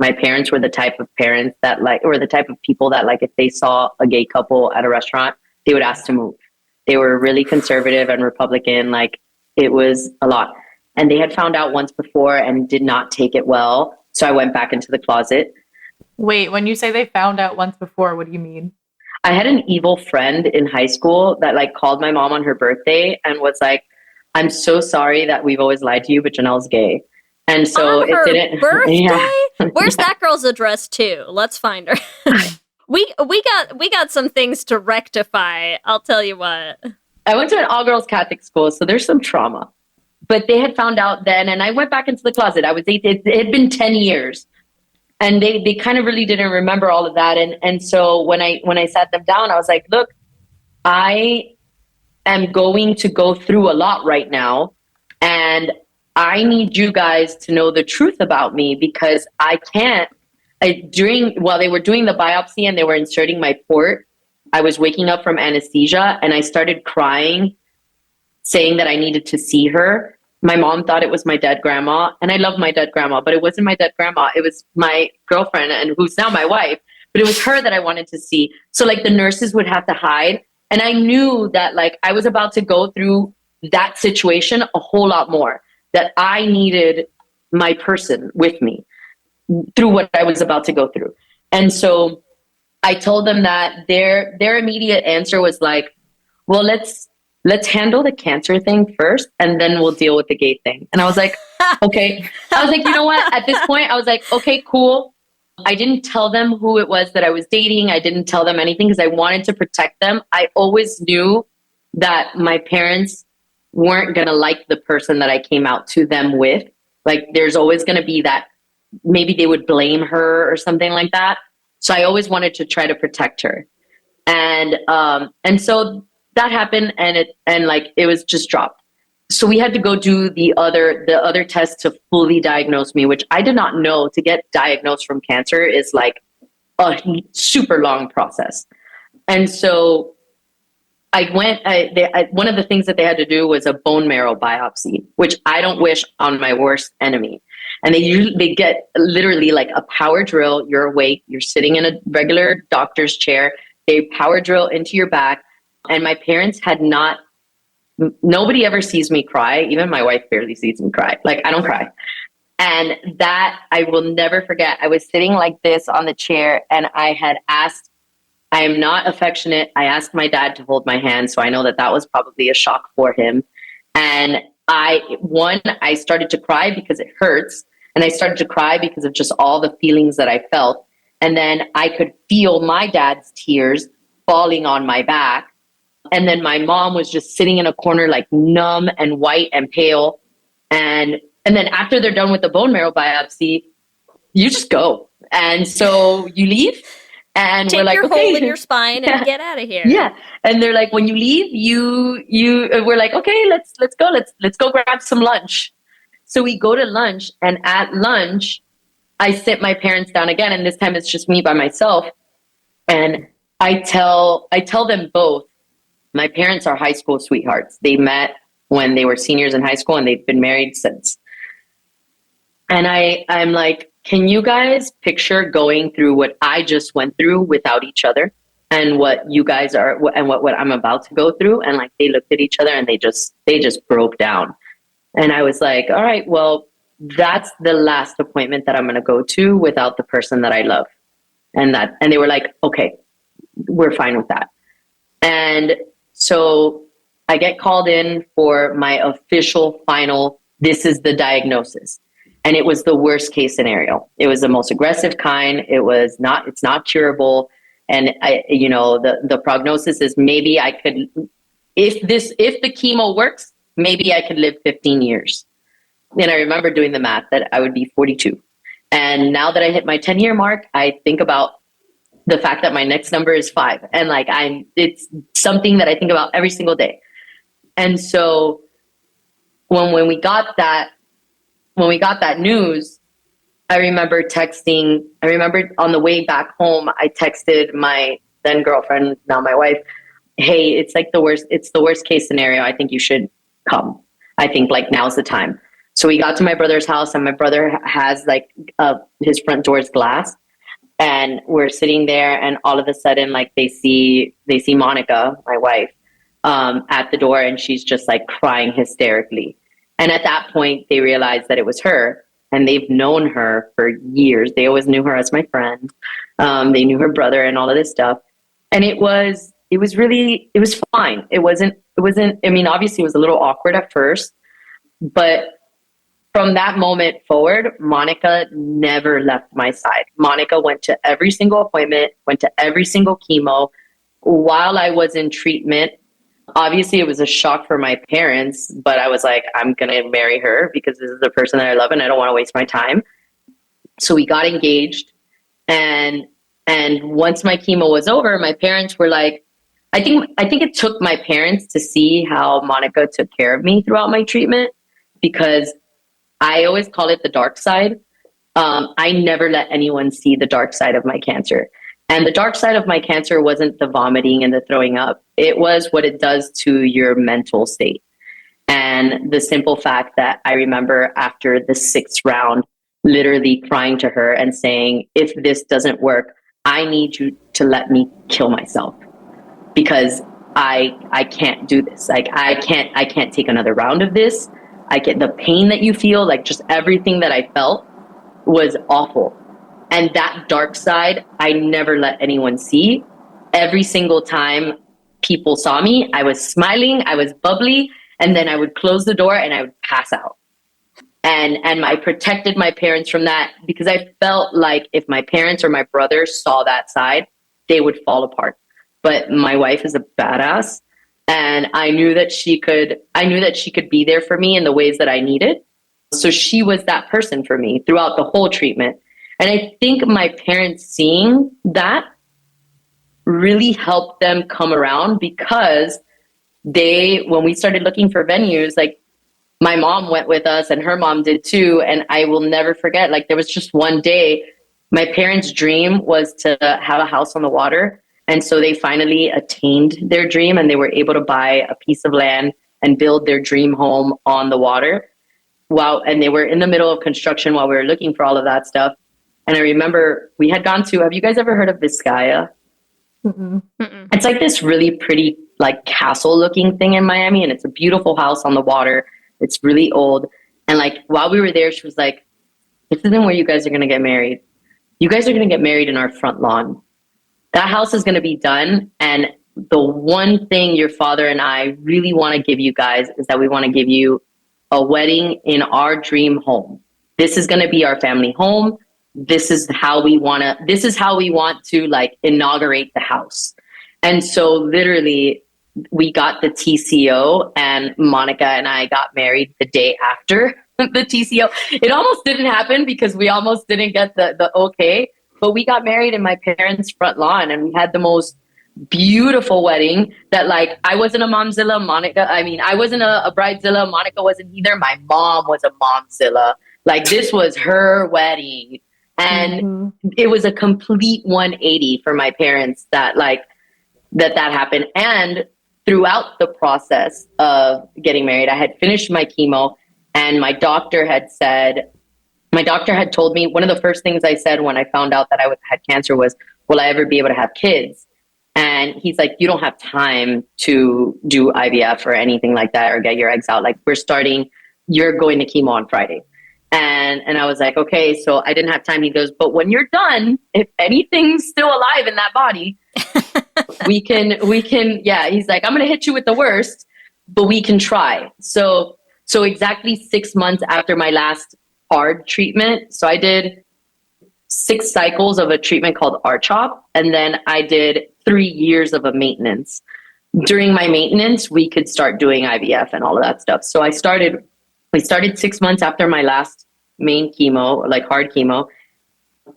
my parents were the type of parents that or the type of people that if they saw a gay couple at a restaurant, they would ask to move. They were really conservative and Republican. It was a lot. And they had found out once before and did not take it well. So I went back into the closet. Wait, when you say they found out once before, what do you mean? I had an evil friend in high school that called my mom on her birthday and was like, I'm so sorry that we've always lied to you, but Janelle's gay. And so on her birthday? Yeah. Where's that girl's address too? Let's find her. we got some things to rectify. I'll tell you what. I went to an all-girls Catholic school, so there's some trauma. But they had found out then, and I went back into the closet. It had been 10 years, and they kind of really didn't remember all of that. And so when I sat them down, I was like, look, I am going to go through a lot right now, and I need you guys to know the truth about me, because I can't. While they were doing the biopsy and they were inserting my port, I was waking up from anesthesia, and I started crying, saying that I needed to see her. My mom thought it was my dead grandma, and I love my dead grandma, but it wasn't my dead grandma. It was my girlfriend, and who's now my wife, but it was her that I wanted to see. So the nurses would have to hide. And I knew that I was about to go through that situation a whole lot more, that I needed my person with me through what I was about to go through. And so I told them that their immediate answer was well, let's handle the cancer thing first, and then we'll deal with the gay thing. And I was like, okay. I was like, you know what? At this point, I was like, okay, cool. I didn't tell them who it was that I was dating. I didn't tell them anything because I wanted to protect them. I always knew that my parents weren't going to like the person that I came out to them with. There's always going to be that maybe they would blame her or something like that. So I always wanted to try to protect her. And so that happened, and it was just dropped. So we had to go do the other test to fully diagnose me, which I did not know. To get diagnosed from cancer is a super long process. And so one of the things that they had to do was a bone marrow biopsy, which I don't wish on my worst enemy. And they get literally like a power drill. You're awake, you're sitting in a regular doctor's chair. They power drill into your back. And my parents nobody ever sees me cry. Even my wife barely sees me cry. Like, I don't cry. And that I will never forget. I was sitting like this on the chair, and I am not affectionate. I asked my dad to hold my hand. So I know that was probably a shock for him. And I started to cry because it hurts. And I started to cry because of just all the feelings that I felt. And then I could feel my dad's tears falling on my back. And then my mom was just sitting in a corner, like numb and white and pale. And then after they're done with the bone marrow biopsy, you just go. And so you leave. And take we're like, your okay, hole in your spine and get out of here. Yeah. And they're like, when you leave, we're like, okay, let's go. Let's go grab some lunch. So we go to lunch, and at lunch, I sit my parents down again. And this time it's just me by myself. And I tell them both, my parents are high school sweethearts. They met when they were seniors in high school, and they've been married since. And I'm like, can you guys picture going through what I just went through without each other, and what you guys are, and what I'm about to go through? And like, they looked at each other and they just broke down. And I was like, all right, well, that's the last appointment that I'm going to go to without the person that I love. And they were like, okay, we're fine with that. And so I get called in for my official final, this is the diagnosis. And it was the worst case scenario. It was the most aggressive kind. It's not curable. And the prognosis is maybe I could, if the chemo works, maybe I could live 15 years. And I remember doing the math that I would be 42. And now that I hit my 10-year mark, I think about the fact that my next number is 5. And like, it's something that I think about every single day. And so when we got that news, I remember on the way back home, I texted my then girlfriend, now my wife, hey, it's the worst case scenario. I think you should come. I think like now's the time. So we got to my brother's house, and my brother has like his front door is glass, and we're sitting there, and all of a sudden, like they see Monica, my wife, at the door, and she's just like crying hysterically. And at that point, they realized that it was her, and they've known her for years. They always knew her as my friend. They knew her brother and all of this stuff. And it was fine. It wasn't, I mean, obviously it was a little awkward at first, but from that moment forward, Monica never left my side. Monica went to every single appointment, went to every single chemo while I was in treatment. Obviously, it was a shock for my parents, but I was like, I'm going to marry her because this is the person that I love, and I don't want to waste my time. So we got engaged. And once my chemo was over, my parents were like, I think it took my parents to see how Monica took care of me throughout my treatment, because I always call it the dark side. I never let anyone see the dark side of my cancer. And the dark side of my cancer wasn't the vomiting and the throwing up. It was what it does to your mental state. And the simple fact that I remember after the 6th round, literally crying to her and saying, if this doesn't work, I need you to let me kill myself, because I can't do this. Like, I can't take another round of this. I get the pain that you feel, like just everything that I felt was awful. And that dark side, I never let anyone see. Every single time people saw me, I was smiling, I was bubbly, and then I would close the door and I would pass out. And I protected my parents from that, because I felt like if my parents or my brother saw that side, they would fall apart. But my wife is a badass, and I knew that she could be there for me in the ways that I needed. So she was that person for me throughout the whole treatment. And I think my parents seeing that really helped them come around, because when we started looking for venues, like my mom went with us and her mom did too. And I will never forget, like there was just one day, my parents' dream was to have a house on the water. And so they finally attained their dream and they were able to buy a piece of land and build their dream home on the water. And they were in the middle of construction while we were looking for all of that stuff. And I remember we had gone to, have you guys ever heard of Vizcaya? Mm-mm. It's like this really pretty, like castle looking thing in Miami. And it's a beautiful house on the water. It's really old. And like, while we were there, she was like, this isn't where you guys are going to get married. You guys are going to get married in our front lawn. That house is going to be done. And the one thing your father and I really want to give you guys is that we want to give you a wedding in our dream home. This is going to be our family home. This is how we want to like inaugurate the house. And so literally we got the TCO and Monica and I got married the day after the TCO. It almost didn't happen because we almost didn't get the okay, but we got married in my parents' front lawn and we had the most beautiful wedding that like, I wasn't a momzilla, I wasn't a bridezilla, Monica wasn't either. My mom was a momzilla. Like this was her wedding. And it was a complete 180 for my parents that happened. And throughout the process of getting married, I had finished my chemo and my doctor had told me, one of the first things I said when I found out that I had cancer was, will I ever be able to have kids? And he's like, you don't have time to do IVF or anything like that or get your eggs out. Like you're going to chemo on Friday. And I was like, okay, so I didn't have time. He goes, but when you're done, if anything's still alive in that body, we can, yeah. He's like, I'm going to hit you with the worst, but we can try. So exactly 6 months after my last hard treatment. So I did 6 cycles of a treatment called RCHOP. And then I did 3 years of a maintenance. During my maintenance, we could start doing IVF and all of that stuff. So we started 6 months after my last main chemo, like hard chemo.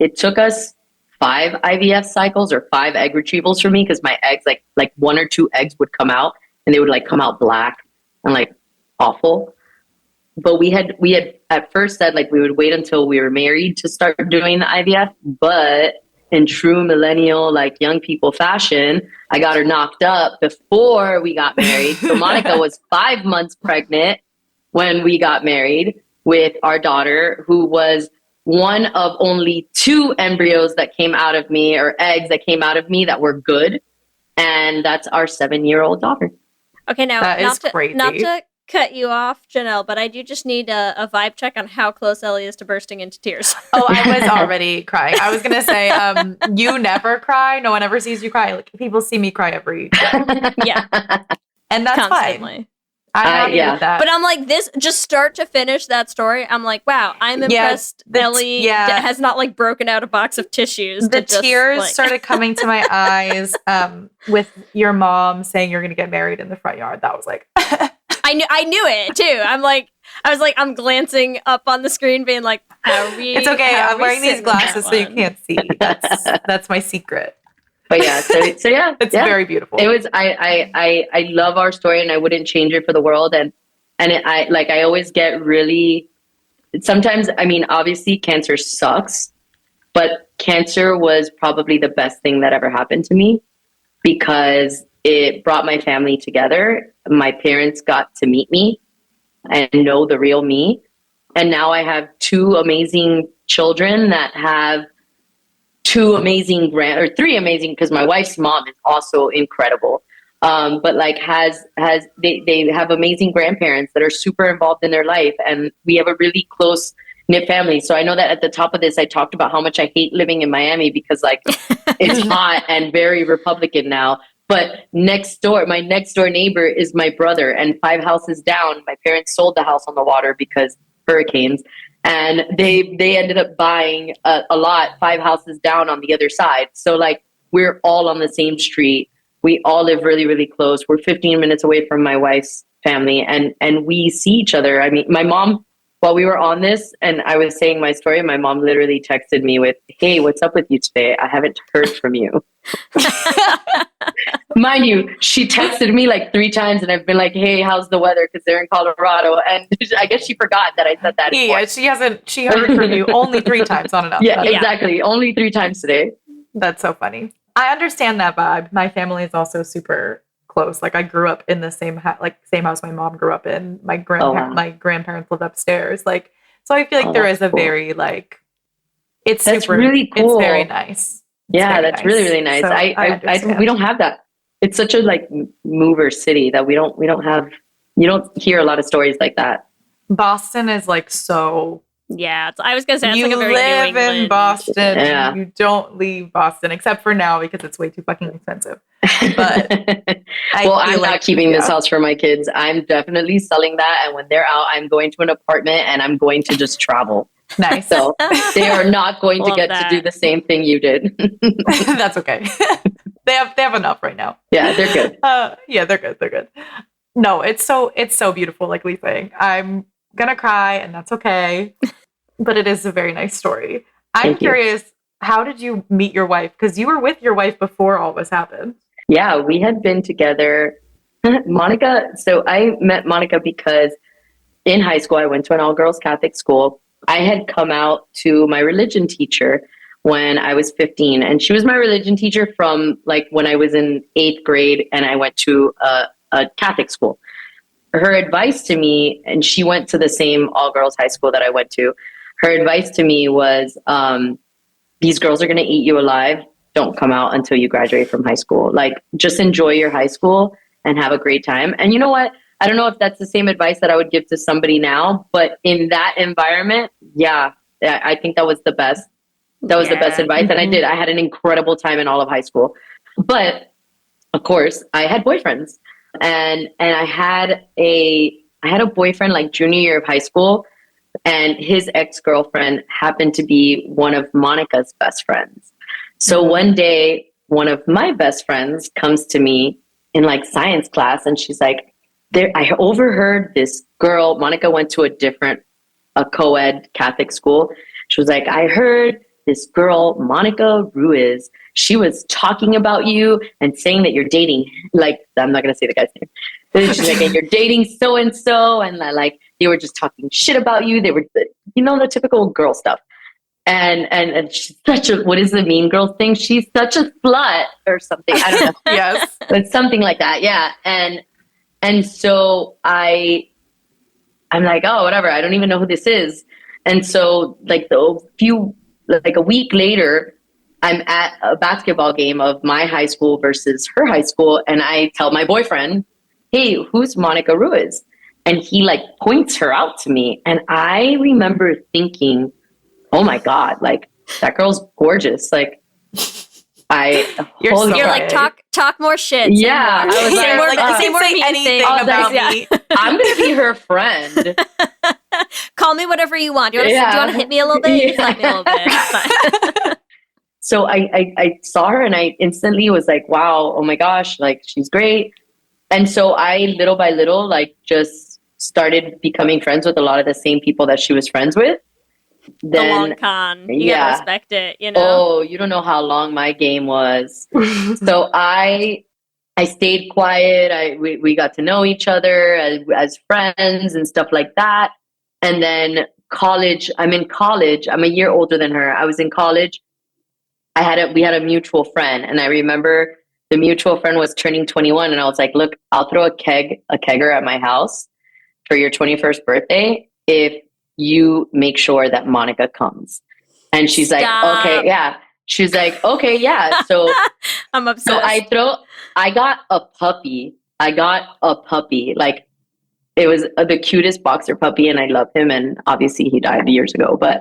It took us 5 IVF cycles or 5 egg retrievals for me because my eggs, like 1 or 2 eggs would come out and they would like come out black and like awful. But we had at first said like we would wait until we were married to start doing the IVF. But in true millennial, like young people fashion, I got her knocked up before we got married. So Monica was 5 months pregnant when we got married with our daughter, who was one of only 2 embryos that came out of me or eggs that came out of me that were good. And that's our 7-year-old daughter. Okay, now That is crazy. Not to cut you off, Janelle, but I do just need a vibe check on how close Ellie is to bursting into tears. Oh, I was already crying. I was going to say, you never cry. No one ever sees you cry. Like, people see me cry every day. Yeah. And that's Constantly. fine. I'm happy with that. But I'm like, this, just start to finish that story. I'm like, wow, I'm impressed. Ellie has not like broken out a box of tissues. The tears started coming to my eyes with your mom saying you're going to get married in the front yard. That was like... I knew it too. I'm glancing up on the screen being like, it's okay. I'm wearing these glasses so you can't see. That's my secret. But yeah, so yeah, it's very beautiful. It was. I love our story, and I wouldn't change it for the world. And I always get really. Sometimes, I mean, obviously, cancer sucks, but cancer was probably the best thing that ever happened to me because it brought my family together. My parents got to meet me and know the real me, and now I have 2 amazing children that have 2 amazing 3 amazing, because my wife's mom is also incredible. But like they have amazing grandparents that are super involved in their life, and we have a really close knit family. So I know that at the top of this, I talked about how much I hate living in Miami because like it's hot and very Republican now. But my next door neighbor is my brother, and 5 houses down, my parents sold the house on the water because hurricanes. And they ended up buying a lot 5 houses down on the other side. So like we're all on the same street. We all live really, really close. We're 15 minutes away from my wife's family, and we see each other. I mean, my mom, while we were on this and I was saying my story, my mom literally texted me with, "Hey, what's up with you today? I haven't heard from you." Mind you, she texted me like 3 times and I've been like, "Hey, how's the weather?" Because they're in Colorado. And I guess she forgot that I said that. Yeah, she heard from you only 3 times on and off. Yeah, exactly. Only 3 times today. That's so funny. I understand that vibe. My family is also super close. Like I grew up in the same same house my mom grew up in. My grandparents lived upstairs. Like, so I feel like there is a cool. very like, it's That's super, really cool. It's very nice. That's really, really nice. So I we don't have that. It's such a like mover city that we don't have. You don't hear a lot of stories like that. Boston is like so. Yeah, I was gonna say it's You like a very live New England. in Boston. Yeah. You don't leave Boston except for now because it's way too fucking expensive. But I'm not keeping this house for my kids. I'm definitely selling that, and when they're out, I'm going to an apartment and I'm going to just travel. Nice. So they are not going to Love get that. to do the same thing you did. That's okay. They have enough right now. Yeah, they're good. They're good. They're good. No, it's so beautiful. Like Lee's saying, I'm gonna cry, and that's okay. But it is a very nice story. I'm curious, how did you meet your wife? Because you were with your wife before all this happened. Yeah, we had been together. Monica. So I met Monica because in high school I went to an all-girls Catholic school. I had come out to my religion teacher when I was 15, and she was my religion teacher from like when I was in 8th grade and I went to a Catholic school. Her advice to me, and she went to the same all-girls high school that I went to, her advice to me was, these girls are going to eat you alive. Don't come out until you graduate from high school. Like, just enjoy your high school and have a great time. And you know what? I don't know if that's the same advice that I would give to somebody now, but in that environment, yeah, I think that was the best. That was the best advice. And I did. I had an incredible time in all of high school. But of course, I had boyfriends. And I had a boyfriend like junior year of high school, and his ex-girlfriend happened to be one of Monica's best friends. So one day, one of my best friends comes to me in like science class, and she's like, I overheard this girl. Monica went to a co-ed Catholic school. She was like, I heard this girl, Monica Ruiz, she was talking about you and saying that you're dating, like, I'm not going to say the guy's name. She's like, and you're dating so-and-so. And like, they were just talking shit about you. They were, the typical girl stuff. And she's such a, what is the mean girl thing? She's such a slut or something. I don't know. Yes. But something like that. Yeah. And so I'm like, oh, whatever. I don't even know who this is. And so like a week later, I'm at a basketball game of my high school versus her high school. And I tell my boyfriend, hey, who's Monica Ruiz? And he like points her out to me. And I remember thinking, oh my God, like that girl's gorgeous. Like you're like, talk more shit. Yeah. I was like, say more anything about me. I'm going to be her friend. Call me whatever you want. Do you want to hit me a little bit? Yeah. Slap me a little bit. So I saw her and I instantly was like, wow, oh my gosh, like she's great. And so I little by little, like just started becoming friends with a lot of the same people that she was friends with. Then, the long con. You gotta respect it, Oh, you don't know how long my game was. So I stayed quiet. We got to know each other as friends and stuff like that. And then college, I'm in college. I'm a year older than her. I was in college. We had a mutual friend, and I remember the mutual friend was turning 21, and I was like, look, I'll throw a kegger at my house for your 21st birthday if you make sure that Monica comes. And she's like, okay, yeah. She's like, okay, yeah. So I'm obsessed. So I got a puppy. Like it was the cutest boxer puppy, and I love him. And obviously he died years ago, but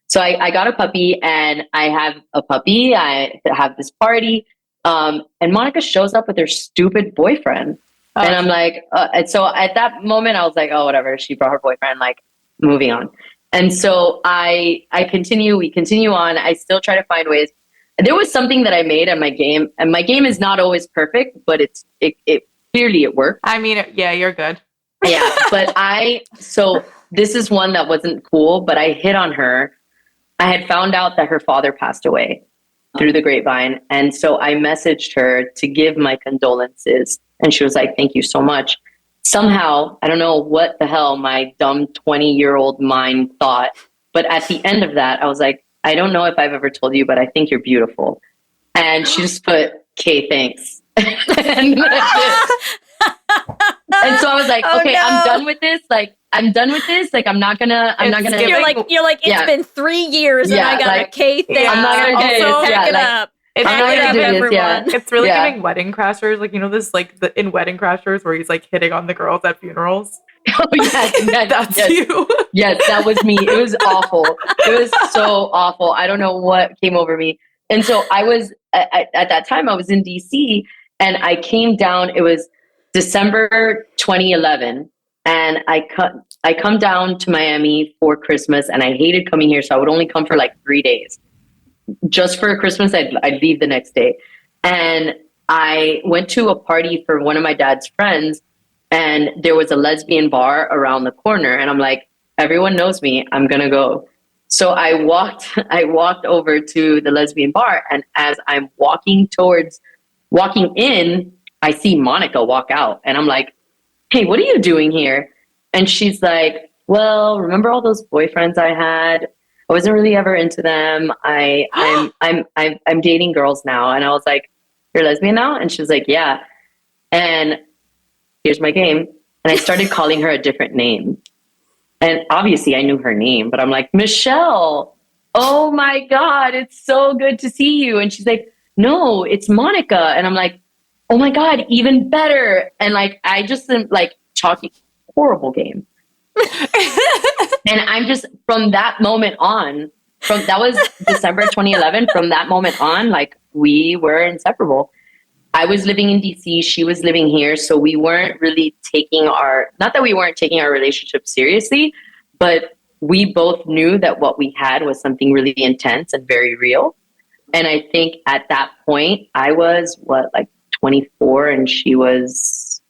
so I got a puppy, and I have a puppy. I have this party. And Monica shows up with her stupid boyfriend. Oh. And I'm like, and so at that moment I was like, oh, whatever. She brought her boyfriend, like moving on. And so we continue on. I still try to find ways. There was something that I made on my game, and my game is not always perfect, but it clearly it worked. I mean, yeah, you're good. Yeah. But so this is one that wasn't cool, but I hit on her. I had found out that her father passed away through the grapevine. And so I messaged her to give my condolences. And she was like, thank you so much. Somehow, I don't know what the hell my dumb 20-year-old mind thought. But at the end of that, I was like, I don't know if I've ever told you, but I think you're beautiful. And she just put, "Okay, thanks." And so I was like, okay, no. I'm done with this. Like, I'm done with this. Like, I'm not gonna. You're like, it's been 3 years and I got a K thing. I'm not gonna do Also, this. pack it Like, up. It's I'm not really gonna do giving this. everyone. Yeah. It's really Yeah. giving Wedding Crashers, like, you know, this, like, in Wedding Crashers where he's like hitting on the girls at funerals. Oh yes, That's yes. you. Yes, that was me. It was awful. It was so awful. I don't know what came over me. And so I was at that time. I was in DC, and I came down. It was December 2011, and I come down to Miami for Christmas, and I hated coming here, so I would only come for like 3 days. Just for Christmas, I'd leave the next day, and I went to a party for one of my dad's friends, and there was a lesbian bar around the corner, and I'm like, everyone knows me, I'm gonna go. So I walked over to the lesbian bar, and as I'm walking in, I see Monica walk out, and I'm like, "Hey, what are you doing here?" And she's like, "Well, remember all those boyfriends I had? I wasn't really ever into them. I'm dating girls now." And I was like, "You're lesbian now?" And she was like, "Yeah." And here's my game. And I started calling her a different name. And obviously I knew her name, but I'm like, "Michelle, oh my God, it's so good to see you." And she's like, "No, it's Monica." And I'm like, "Oh my God, even better." And like, I just am like talking, horrible game. And I'm just, from that moment on, that was December 2011, from that moment on, like, we were inseparable. I was living in DC, she was living here. So we weren't really not that we weren't taking our relationship seriously, but we both knew that what we had was something really intense and very real. And I think at that point, I was 24 and she was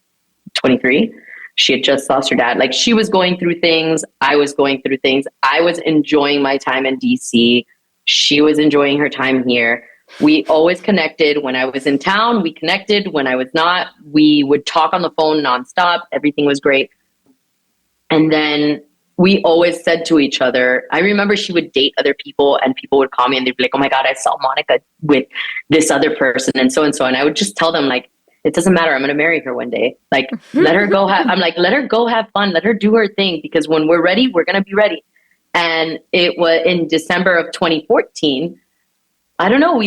23. She had just lost her dad. Like, she was going through things. I was going through things. I was enjoying my time in DC. She was enjoying her time here. We always connected. When I was in town, we connected. When I was not, we would talk on the phone nonstop. Everything was great. And then we always said to each other, I remember she would date other people and people would call me and they'd be like, "Oh my God, I saw Monica with this other person and so and so." And I would just tell them, like, it doesn't matter. I'm going to marry her one day. Like, let her go. Let her go have fun. Let her do her thing, because when we're ready, we're going to be ready. And it was in December of 2014. I don't know.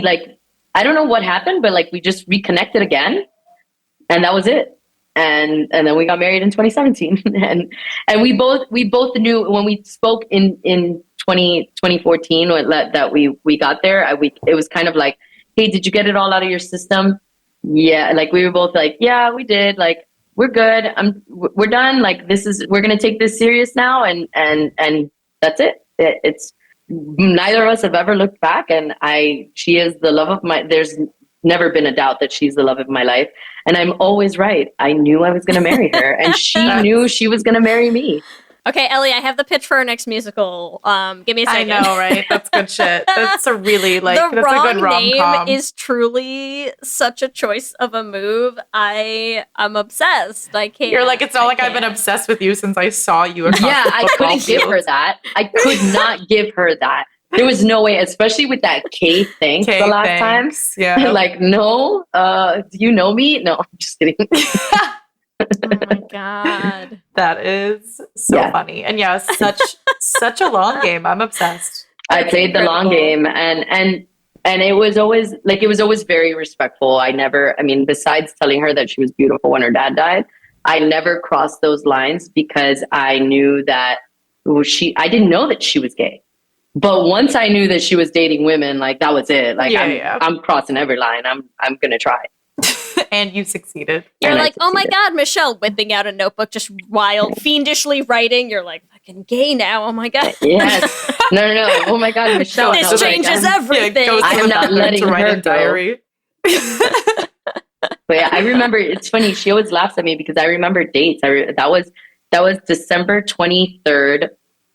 I don't know what happened, but like, we just reconnected again, and that was it. And then we got married in 2017. and we both knew when we spoke in 2014 that we got there. It was kind of like, "Hey, did you get it all out of your system?" Yeah. Like, we were both like, "Yeah, we did. Like, we're good. We're done. Like, we're going to take this serious now." And that's it. It's neither of us have ever looked back. And she is the love of there's never been a doubt that she's the love of my life. And I'm always right. I knew I was going to marry her, and she knew she was going to marry me. Okay, Ellie, I have the pitch for our next musical. Give me a second. I know, right? That's good shit. That's a really, like, the that's wrong a good rom-com. name is truly such a choice of a move. I'm obsessed. I can't. You're like, it's not like I've been obsessed with you since I saw you across Yeah, the I football couldn't give field. her that. I could not give her that. There was no way, especially with that K thanks the last thanks. time. Yeah. Like, no, do you know me? No, I'm just kidding. Oh my God. That is so funny. And yeah, such a long game. I'm obsessed. I played the long game, and it was always very respectful. Besides telling her that she was beautiful when her dad died, I never crossed those lines, because I knew that I didn't know that she was gay. But once I knew that she was dating women, like, that was it. Like, I'm crossing every line. I'm going to try. And you succeeded. You're like, "Oh my God, Michelle," whipping out a notebook, just wild, fiendishly writing. You're like, "Fucking gay now. Oh my God." Yes. No. Oh my God, Michelle. This changes everything. I am not letting write her a diary. But yeah, I remember, it's funny. She always laughs at me because I remember dates. That was December 23rd,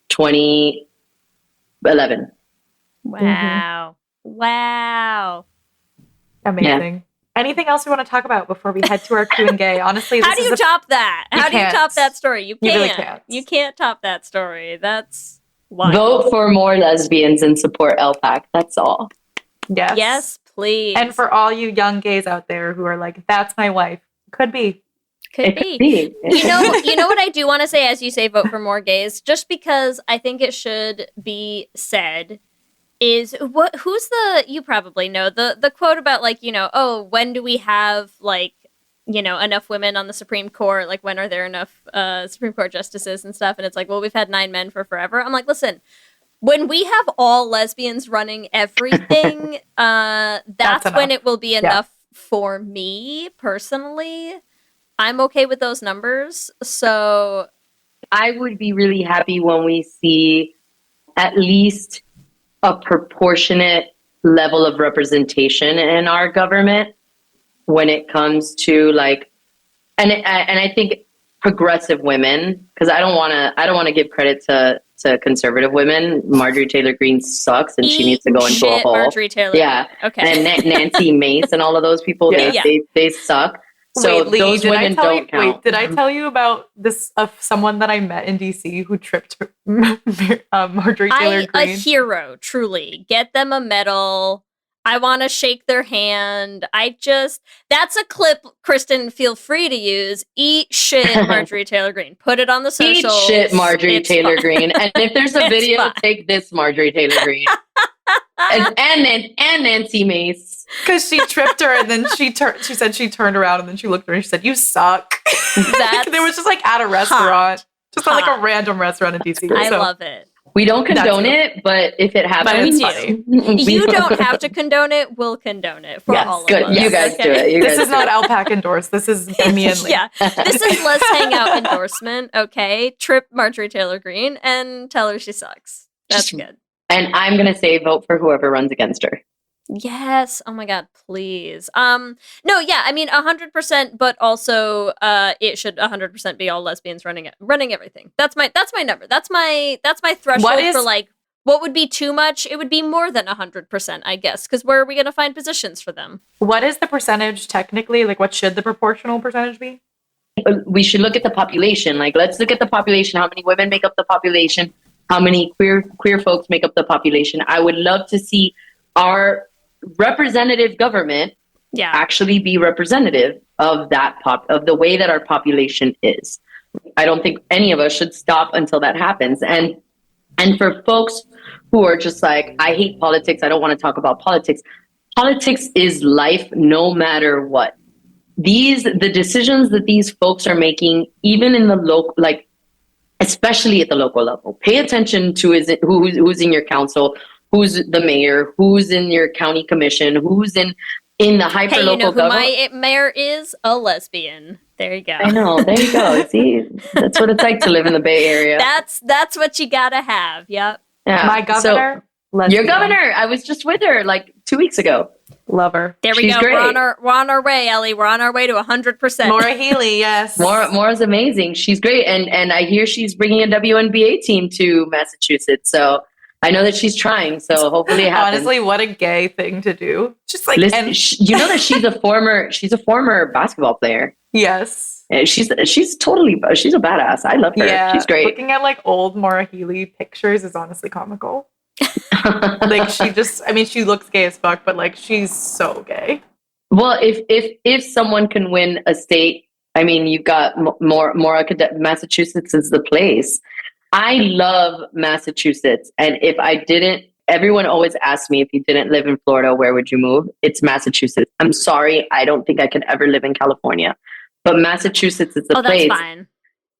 2011. Wow. Wow. Amazing. Yeah. Anything else we want to talk about before we head to our Q&A? Honestly, How do you top that? How do you top that story? You can't. really can't. You can't top that story. That's wild. Vote for more lesbians and support LPAC. That's all. Yes. Yes, please. And for all you young gays out there who are like, that's my wife, could be. Could be. You know what I do want to say as you say vote for more gays, just because I think it should be said, is who's you probably know the quote about like, oh, when do we have like, enough women on the Supreme Court? Like, when are there enough Supreme Court justices and stuff? And it's like, well, we've had 9 men for forever. I'm like, listen, when we have all lesbians running everything, that's when it will be enough for me personally. I'm okay with those numbers. So I would be really happy when we see at least a proportionate level of representation in our government when it comes to like, and I think progressive women, because I don't want to give credit to conservative women. Marjorie Taylor Greene sucks, and she needs to go into a hole. Marjorie Taylor. Yeah. Okay. And Nancy Mace and all of those people, they suck. So Wait, Lee, those women don't count. Wait, did I tell you about this of someone that I met in DC who tripped Marjorie Taylor Greene? A hero, truly. Get them a medal. I want to shake their hand. That's a clip, Kristen, feel free to use. Eat shit, Marjorie Taylor Greene. Put it on the socials. Eat shit, Marjorie Taylor Greene. And if there's a video, take this, Marjorie Taylor Greene. and Nancy Mace. Because she tripped her, and then she said she turned around, and then she looked at her and she said, "You suck." There was just like at a restaurant, just at like a random restaurant in DC. I love it. We don't condone it, but if it happens, you don't have to condone it. We'll condone it for all of us. You guys do it. This is not LPAC endorsed. This is me and Lee. Yeah, this is Lez Hang Out endorsement. Okay, trip Marjorie Taylor Greene and tell her she sucks. That's good. And I'm gonna say vote for whoever runs against her. Yes. Oh my God, please. No, yeah, I mean 100%, but also it should 100% be all lesbians running everything. That's my number. That's my threshold for like what would be too much. It would be more than 100%, I guess, because where are we going to find positions for them? What is the percentage technically? Like, what should the proportional percentage be? We should look at the population. Like, let's look at the population. How many women make up the population? How many queer folks make up the population? I would love to see our representative government actually be representative of that of the way that our population is. I don't think any of us should stop until that happens. And for folks who are just like, I hate politics, I don't want to talk about politics. Politics is life no matter what. The decisions that these folks are making, even in the local, like especially at the local level, pay attention to who's in your council, who's the mayor, who's in your county commission, who's in the hyper-local government. My mayor is a lesbian. There you go. I know. There you go. See, that's what it's like to live in the Bay Area. That's what you gotta have. Yep. Yeah. My governor, lesbian. Your governor. I was just with her like 2 weeks ago. Love her. There we go. Great. We're on our way, Ellie. We're on our way to 100%. Maura Healey, yes. Maura's amazing. She's great, and I hear she's bringing a WNBA team to Massachusetts. So I know that she's trying, so hopefully it happens. Honestly, what a gay thing to do. Just like, listen, you know that she's a former basketball player. Yes. And she's a badass. I love her. Yeah, she's great. Looking at like old Maura Healey pictures is honestly comical. Like she looks gay as fuck, but like she's so gay. Well, if someone can win a state, I mean, you've got Massachusetts is the place. I love Massachusetts. And if I didn't, everyone always asks me, if you didn't live in Florida, where would you move? It's Massachusetts. I'm sorry. I don't think I could ever live in California, but Massachusetts is the place. That's fine.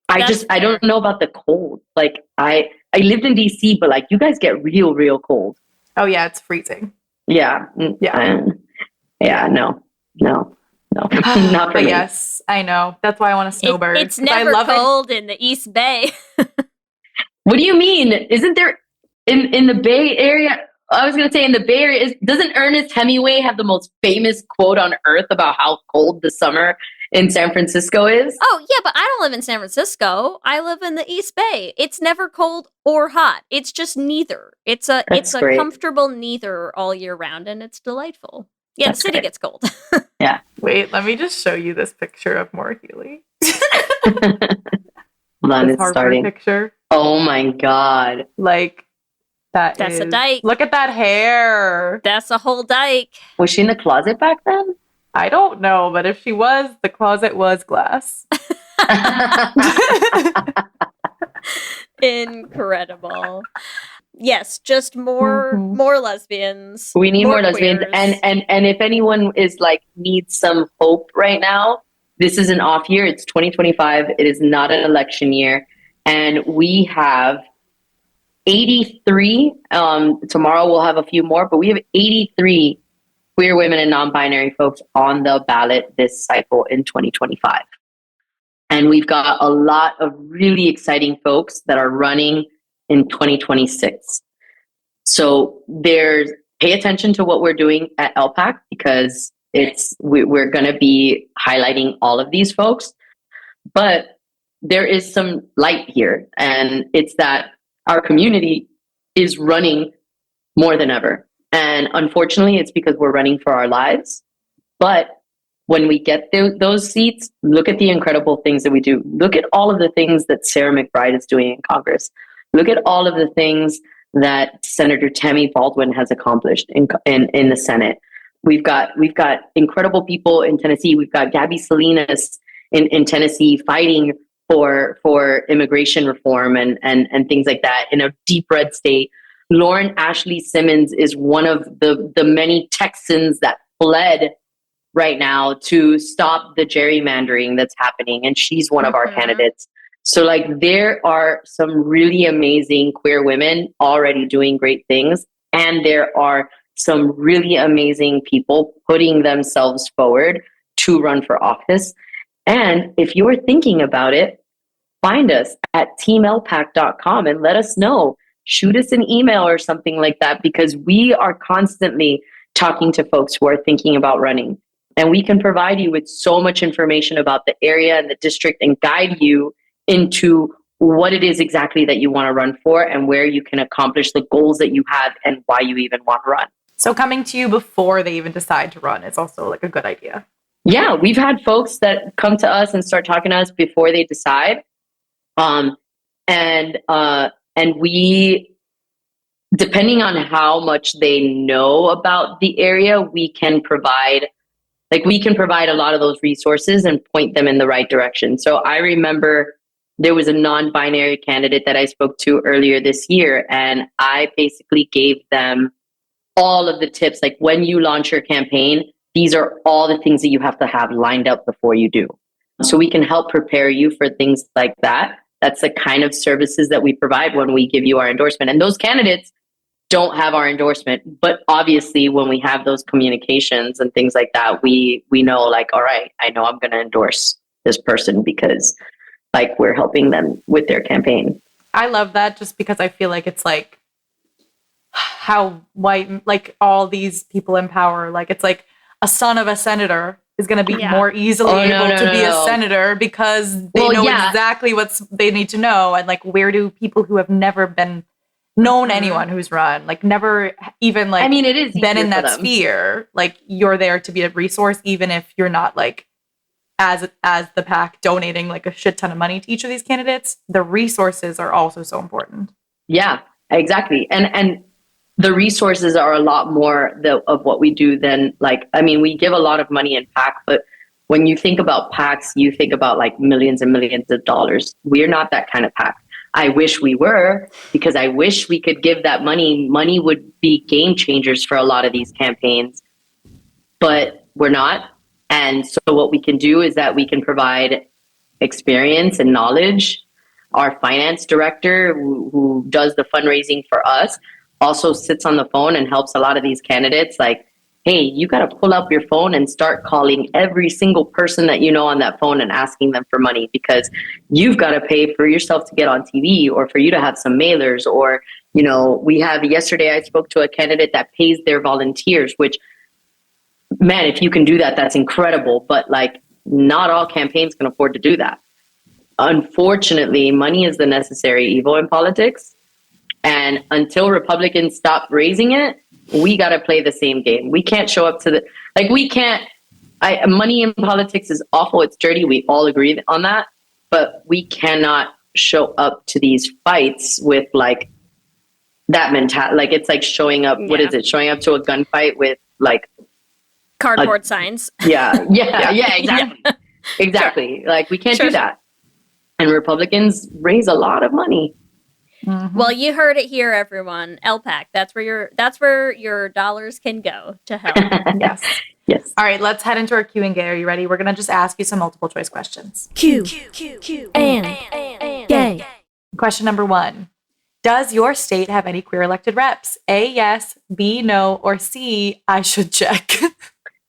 I don't know about the cold. Like I lived in DC, but like you guys get real cold. Oh yeah. It's freezing. Yeah. Yeah. No. Not for me. Yes, I know. That's why I want a snowbird. It's never cold in the East Bay. What do you mean? Isn't there in the Bay Area? I was going to say in the Bay Area, doesn't Ernest Hemingway have the most famous quote on earth about how cold the summer in San Francisco is? Oh, yeah, but I don't live in San Francisco. I live in the East Bay. It's never cold or hot. It's just neither. It's a comfortable neither all year round, and it's delightful. Yeah, the city gets cold. Yeah. Wait, let me just show you this picture of Maura Healey. Hold on, it's starting. Picture. Oh my God. Like, That's a dyke. Look at that hair. That's a whole dyke. Was she in the closet back then? I don't know, but if she was, the closet was glass. Incredible. Yes, just more lesbians. We need more lesbians. queers. And if anyone is like needs some hope right now, this is an off year. It's 2025. It is not an election year. And we have 83. Tomorrow we'll have a few more, but we have 83 queer women and non-binary folks on the ballot this cycle in 2025. And we've got a lot of really exciting folks that are running in 2026. So pay attention to what we're doing at LPAC, because we're going to be highlighting all of these folks. But there is some light here, and it's that our community is running more than ever. And unfortunately, it's because we're running for our lives. But when we get those seats, look at the incredible things that we do. Look at all of the things that Sarah McBride is doing in Congress. Look at all of the things that Senator Tammy Baldwin has accomplished in the Senate. We've got incredible people in Tennessee. We've got Gabby Salinas in Tennessee fighting for immigration reform and things like that in a deep red state. Lauren Ashley Simmons is one of the many Texans that fled right now to stop the gerrymandering that's happening, and she's one of our candidates. So like there are some really amazing queer women already doing great things, and there are some really amazing people putting themselves forward to run for office. And if you're thinking about it, find us at teamlpac.com and let us know. Shoot us an email or something like that, because we are constantly talking to folks who are thinking about running. And we can provide you with so much information about the area and the district and guide you into what it is exactly that you want to run for and where you can accomplish the goals that you have and why you even want to run. So coming to you before they even decide to run is also like a good idea. Yeah, we've had folks that come to us and start talking to us before they decide. And we, depending on how much they know about the area, we can provide a lot of those resources and point them in the right direction. So I remember there was a non-binary candidate that I spoke to earlier this year, and I basically gave them all of the tips. Like, when you launch your campaign, these are all the things that you have to have lined up before you do. So we can help prepare you for things like that. That's the kind of services that we provide when we give you our endorsement. And those candidates don't have our endorsement. But obviously, when we have those communications and things like that, we know, like, all right, I know I'm going to endorse this person because like we're helping them with their campaign. I love that, just because I feel like it's like how white, like all these people in power, like it's like a son of a senator is going to be more easily able to be a senator because they know exactly what they need to know. And like, where do people who have never been known anyone who's run, like never even like, it is been in that sphere, like you're there to be a resource, even if you're not like as the PAC donating like a shit ton of money to each of these candidates. The resources are also so important. Yeah, exactly. And the resources are a lot more of what we do than like, we give a lot of money in PAC, but when you think about PACs, you think about like millions and millions of dollars. We're not that kind of PAC. I wish we were, because I wish we could give that money. Money would be game changers for a lot of these campaigns, but we're not. And so what we can do is that we can provide experience and knowledge. Our finance director, who does the fundraising for us, also sits on the phone and helps a lot of these candidates. Like, hey, you got to pull up your phone and start calling every single person that you know on that phone and asking them for money, because you've got to pay for yourself to get on TV, or for you to have some mailers, or, yesterday I spoke to a candidate that pays their volunteers, which, man, if you can do that, that's incredible. But like, not all campaigns can afford to do that. Unfortunately, money is the necessary evil in politics. And until Republicans stop raising it, we got to play the same game. We can't show up to money in politics is awful. It's dirty. We all agree on that. But we cannot show up to these fights with like that mentality. Like, it's like showing up. What is it? Showing up to a gunfight with like cardboard signs. Yeah, exactly. Exactly. Sure. Like, we can't do that. And Republicans raise a lot of money. Mm-hmm. Well, you heard it here, everyone. LPAC. That's where your dollars can go to help. Yes. Yes. All right, let's head into our Q and A. Are you ready? We're going to just ask you some multiple choice questions. Q and gay. Question number 1. Does your state have any queer elected reps? A, yes, B, no, or C, I should check.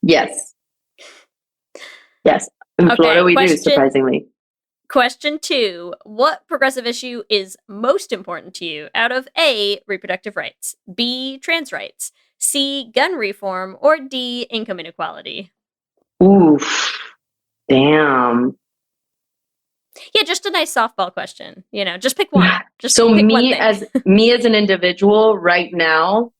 Yes. Yes. In Florida, we do, surprisingly. Question 2. What progressive issue is most important to you out of A, reproductive rights, B, trans rights, C, gun reform, or D, income inequality? Oof. Damn. Yeah, just a nice softball question. You know, just pick one. Just so pick me as an individual right now,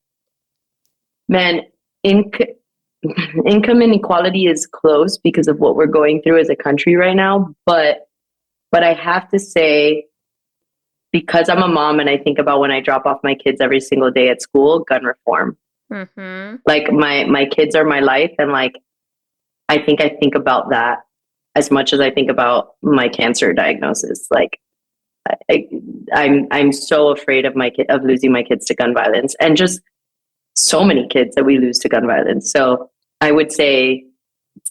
man, income inequality is close because of what we're going through as a country right now. But I have to say, because I'm a mom and I think about when I drop off my kids every single day at school, gun reform. Mm-hmm. Like, my kids are my life, and like, I think about that as much as I think about my cancer diagnosis. Like, I'm so afraid of losing my kids to gun violence, and just so many kids that we lose to gun violence. So I would say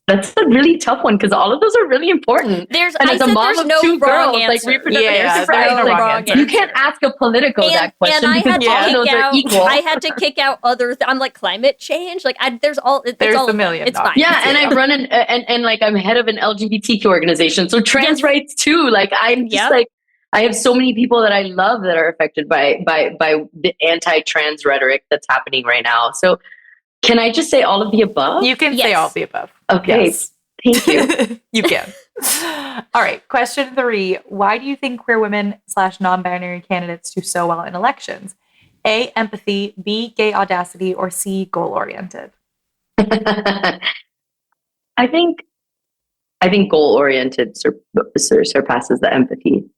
that's a really tough one because all of those are really important. There's no two girls, answer. Like, reproductive right. You can't ask a political that question because all of those are equal. I had to kick out other. I'm like, climate change. Like, there's a million. It's fine. Yeah, and I run and like, I'm head of an LGBTQ organization, so trans rights too. Like, I'm just like, I have so many people that I love that are affected by the anti-trans rhetoric that's happening right now. So, can I just say all of the above? You can say all of the above. Okay. Yes. Thank you. You can. All right. Question 3. Why do you think queer women / non-binary candidates do so well in elections? A, empathy, B, gay audacity, or C, goal-oriented? I think goal-oriented surpasses the empathy.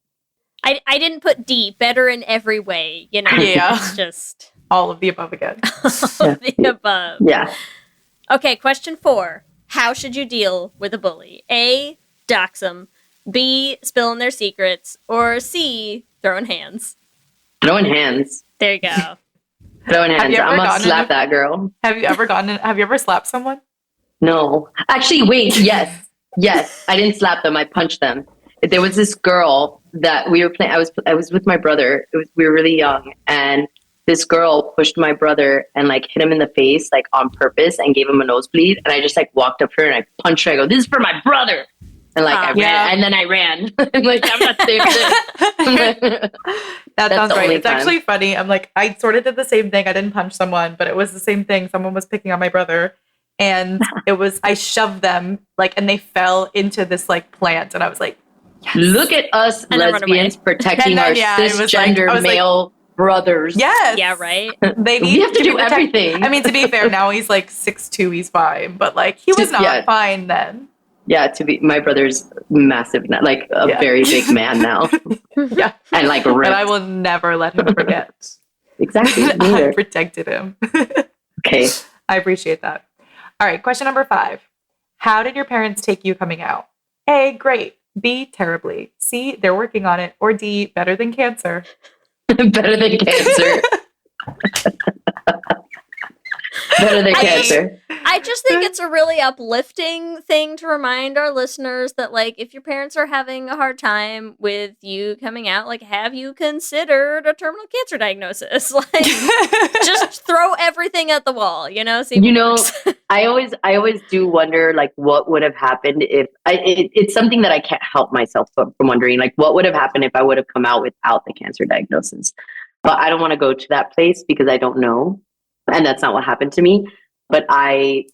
I didn't put D, better in every way. You know, it's just all of the above again. All of the above. Yeah. Okay, question 4. How should you deal with a bully? A, dox them. B, spilling their secrets. Or C, throwing hands. Throwing hands. There you go. Throwing hands. I'm gonna slap that girl. Have you ever slapped someone? No. Actually, wait. Yes. I didn't slap them. I punched them. There was this girl that we were playing. I was with my brother. We were really young, and this girl pushed my brother and like hit him in the face, like on purpose, and gave him a nosebleed. And I just like walked up to her and I punched her. I go, "This is for my brother." And like I ran, and then I ran. I'm like, I'm not saying this. That sounds right. It's actually funny. I'm like, I sort of did the same thing. I didn't punch someone, but it was the same thing. Someone was picking on my brother, and I shoved them like, and they fell into this like plant, and I was like, yes. Look at us lesbians protecting our cisgender male brothers. Yes. Yeah, right. We have to do everything. I mean, to be fair, now he's like 6'2", he's fine, but like he was not fine then. Yeah, my brother's massive, like a very big man now. Yeah. And like ripped. But I will never let him forget. Exactly. I protected him. Okay. I appreciate that. All right, question number 5. How did your parents take you coming out? A, great. B, terribly. C, they're working on it. Or D, better than cancer. Better than cancer. Better than cancer. I just think it's a really uplifting thing to remind our listeners that, like, if your parents are having a hard time with you coming out, like, have you considered a terminal cancer diagnosis? Like, just throw everything at the wall, you know? I always do wonder, like, what would have happened if it's something that I can't help myself from wondering, like, what would have happened if I would have come out without the cancer diagnosis? But I don't want to go to that place because I don't know. And that's not what happened to me. But I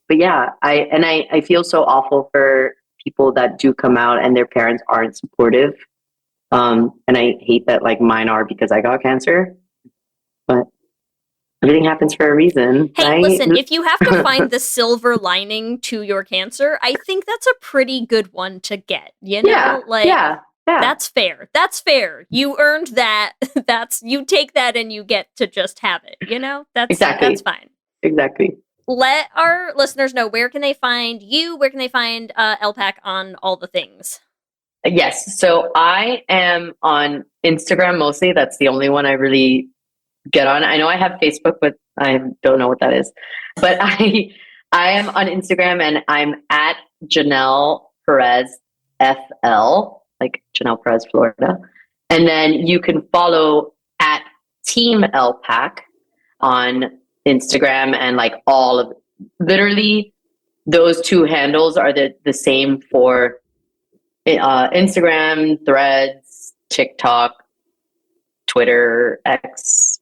feel so awful for people that do come out and their parents aren't supportive. And I hate that like mine are because I got cancer. But everything happens for a reason. Hey, right? Listen, if you have to find the silver lining to your cancer, I think that's a pretty good one to get. You know, Yeah. That's fair. That's fair. You earned that. You take that and you get to just have it, you know? That's fine. Exactly. Let our listeners know, where can they find you? Where can they find LPAC on all the things? Yes. So I am on Instagram mostly. That's the only one I really get on. I know I have Facebook, but I don't know what that is. But I am on Instagram and I'm at Janelle Perez FL, like Janelle Perez, Florida. And then you can follow at Team LPAC on Instagram, and like all of, literally those two handles are the same for Instagram, Threads, TikTok, Twitter, X,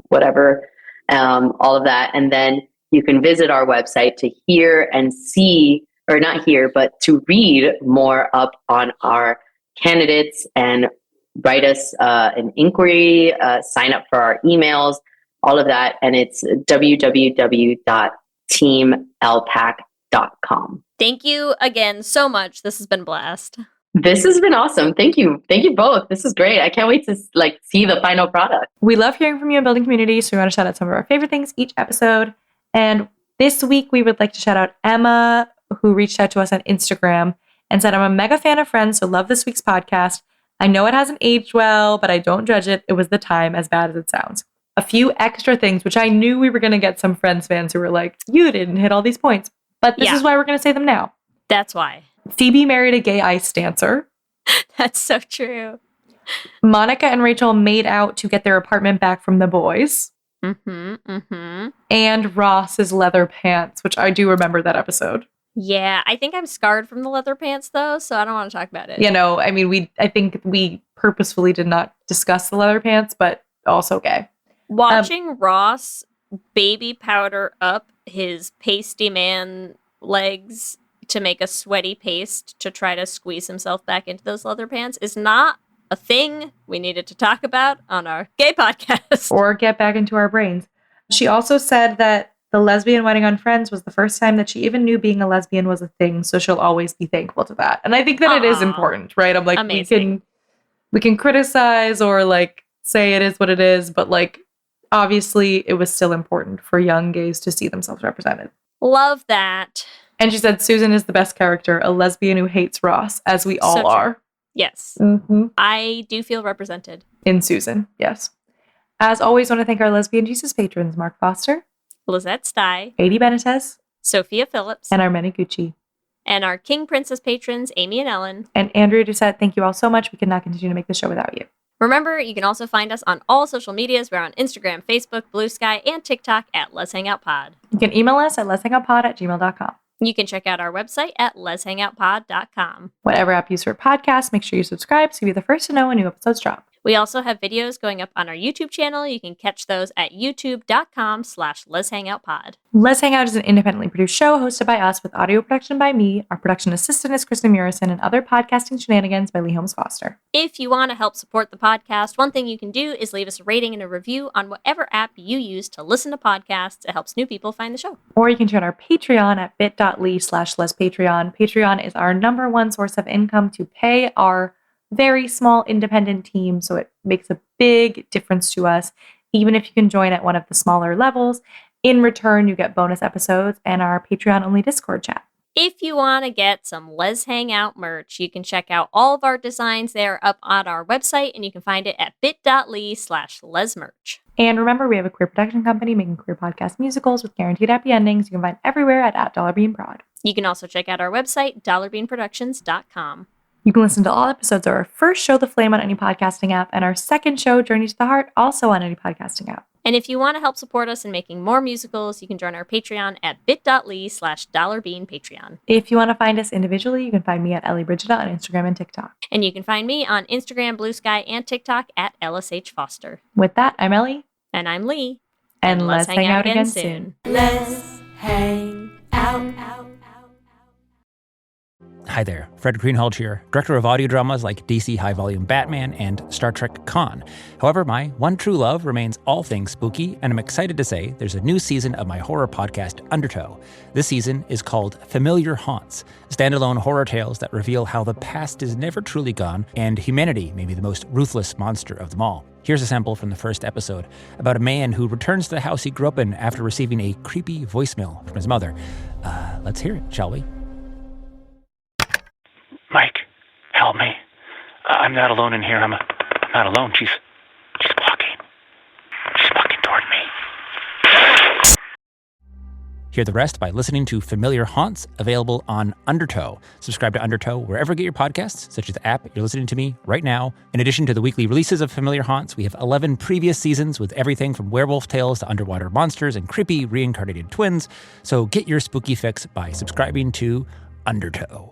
whatever, all of that. And then you can visit our website to hear and see, or not hear, but to read more up on our candidates and write us an inquiry, sign up for our emails, all of that. And it's www.teamlpac.com. Thank you again so much. This has been a blast. This has been awesome. Thank you. Thank you both. This is great. I can't wait to see the final product. We love hearing from you and building community, so we want to shout out some of our favorite things each episode. And this week, we would like to shout out Emma, who reached out to us on Instagram and said, I'm a mega fan of Friends, so love this week's podcast. I know it hasn't aged well, but I don't judge it. It was the time, as bad as it sounds. A few extra things, which I knew we were going to get some Friends fans who were like, you didn't hit all these points. But this is why we're going to say them now. That's why. Phoebe married a gay ice dancer. That's so true. Monica and Rachel made out to get their apartment back from the boys. And Ross's leather pants, which I do remember that episode. Yeah, I think I'm scarred from the leather pants, though, so I don't want to talk about it. You know, I mean, I think we purposefully did not discuss the leather pants, but also gay. Watching Ross baby powder up his pasty man legs to make a sweaty paste to try to squeeze himself back into those leather pants is not a thing we needed to talk about on our gay podcast. Or get back into our brains. She also said that the lesbian wedding on Friends was the first time that she even knew being a lesbian was a thing, so she'll always be thankful to that. And I think that it is important, right? I'm like, amazing. we can criticize or like say it is what it is, but like obviously it was still important for young gays to see themselves represented. Love that. And she said Susan is the best character, a lesbian who hates Ross, as we all are. Yes. I do feel represented. In Susan, yes. As always, want to thank our Lesbian Jesus patrons, Mark Foster, Lizette Stye, Katie Benitez, Sophia Phillips, and Armeni Gucci. And our King Princess patrons, Amy and Ellen. And Andrea Doucette, thank you all so much. We could not continue to make the show without you. Remember, you can also find us on all social medias. We're on Instagram, Facebook, Blue Sky, and TikTok at Lez Hang Out Pod. You can email us at lezhangoutpod@gmail.com. You can check out our website at leshangoutpod.com. Whatever app you use for podcasts, make sure you subscribe so you'll be the first to know when new episodes drop. We also have videos going up on our YouTube channel. You can catch those at youtube.com/LezHangoutPod. Lez Hang Out is an independently produced show hosted by us with audio production by me. Our production assistant is Kristen Murison, and other podcasting shenanigans by Lee Holmes Foster. If you want to help support the podcast, one thing you can do is leave us a rating and a review on whatever app you use to listen to podcasts. It helps new people find the show. Or you can join our Patreon at bit.ly/LezPatreon. Patreon is our #1 source of income to pay our very small independent team, so it makes a big difference to us, even if you can join at one of the smaller levels. In return, you get bonus episodes and our Patreon-only Discord chat. If you want to get some Lez Hang Out merch, you can check out all of our designs there up on our website, and you can find it at bit.ly/LezMerch. And remember, we have a queer production company making queer podcast musicals with guaranteed happy endings. You can find everywhere at @DollarBeanProd. You can also check out our website, dollarbeanproductions.com. You can listen to all episodes of our first show, The Flame, on any podcasting app, and our second show, Journey to the Heart, also on any podcasting app. And if you want to help support us in making more musicals, you can join our Patreon at bit.ly/dollarbeanpatreon. If you want to find us individually, you can find me at Ellie Brigida on Instagram and TikTok. And you can find me on Instagram, Blue Sky, and TikTok at LSH Foster. With that, I'm Ellie. And I'm Lee. And let's hang out again soon. Let's hang out. Hi there, Fred Greenhalgh here, director of audio dramas like DC High Volume Batman and Star Trek Con. However, my one true love remains all things spooky, and I'm excited to say there's a new season of my horror podcast, Undertow. This season is called Familiar Haunts, standalone horror tales that reveal how the past is never truly gone and humanity may be the most ruthless monster of them all. Here's a sample from the first episode about a man who returns to the house he grew up in after receiving a creepy voicemail from his mother. Let's hear it, shall we? Mike, help me. I'm not alone in here. I'm not alone. She's walking. She's walking toward me. Hear the rest by listening to Familiar Haunts, available on Undertow. Subscribe to Undertow wherever you get your podcasts, such as the app you're listening to me right now. In addition to the weekly releases of Familiar Haunts, we have 11 previous seasons with everything from werewolf tales to underwater monsters and creepy reincarnated twins. So get your spooky fix by subscribing to Undertow.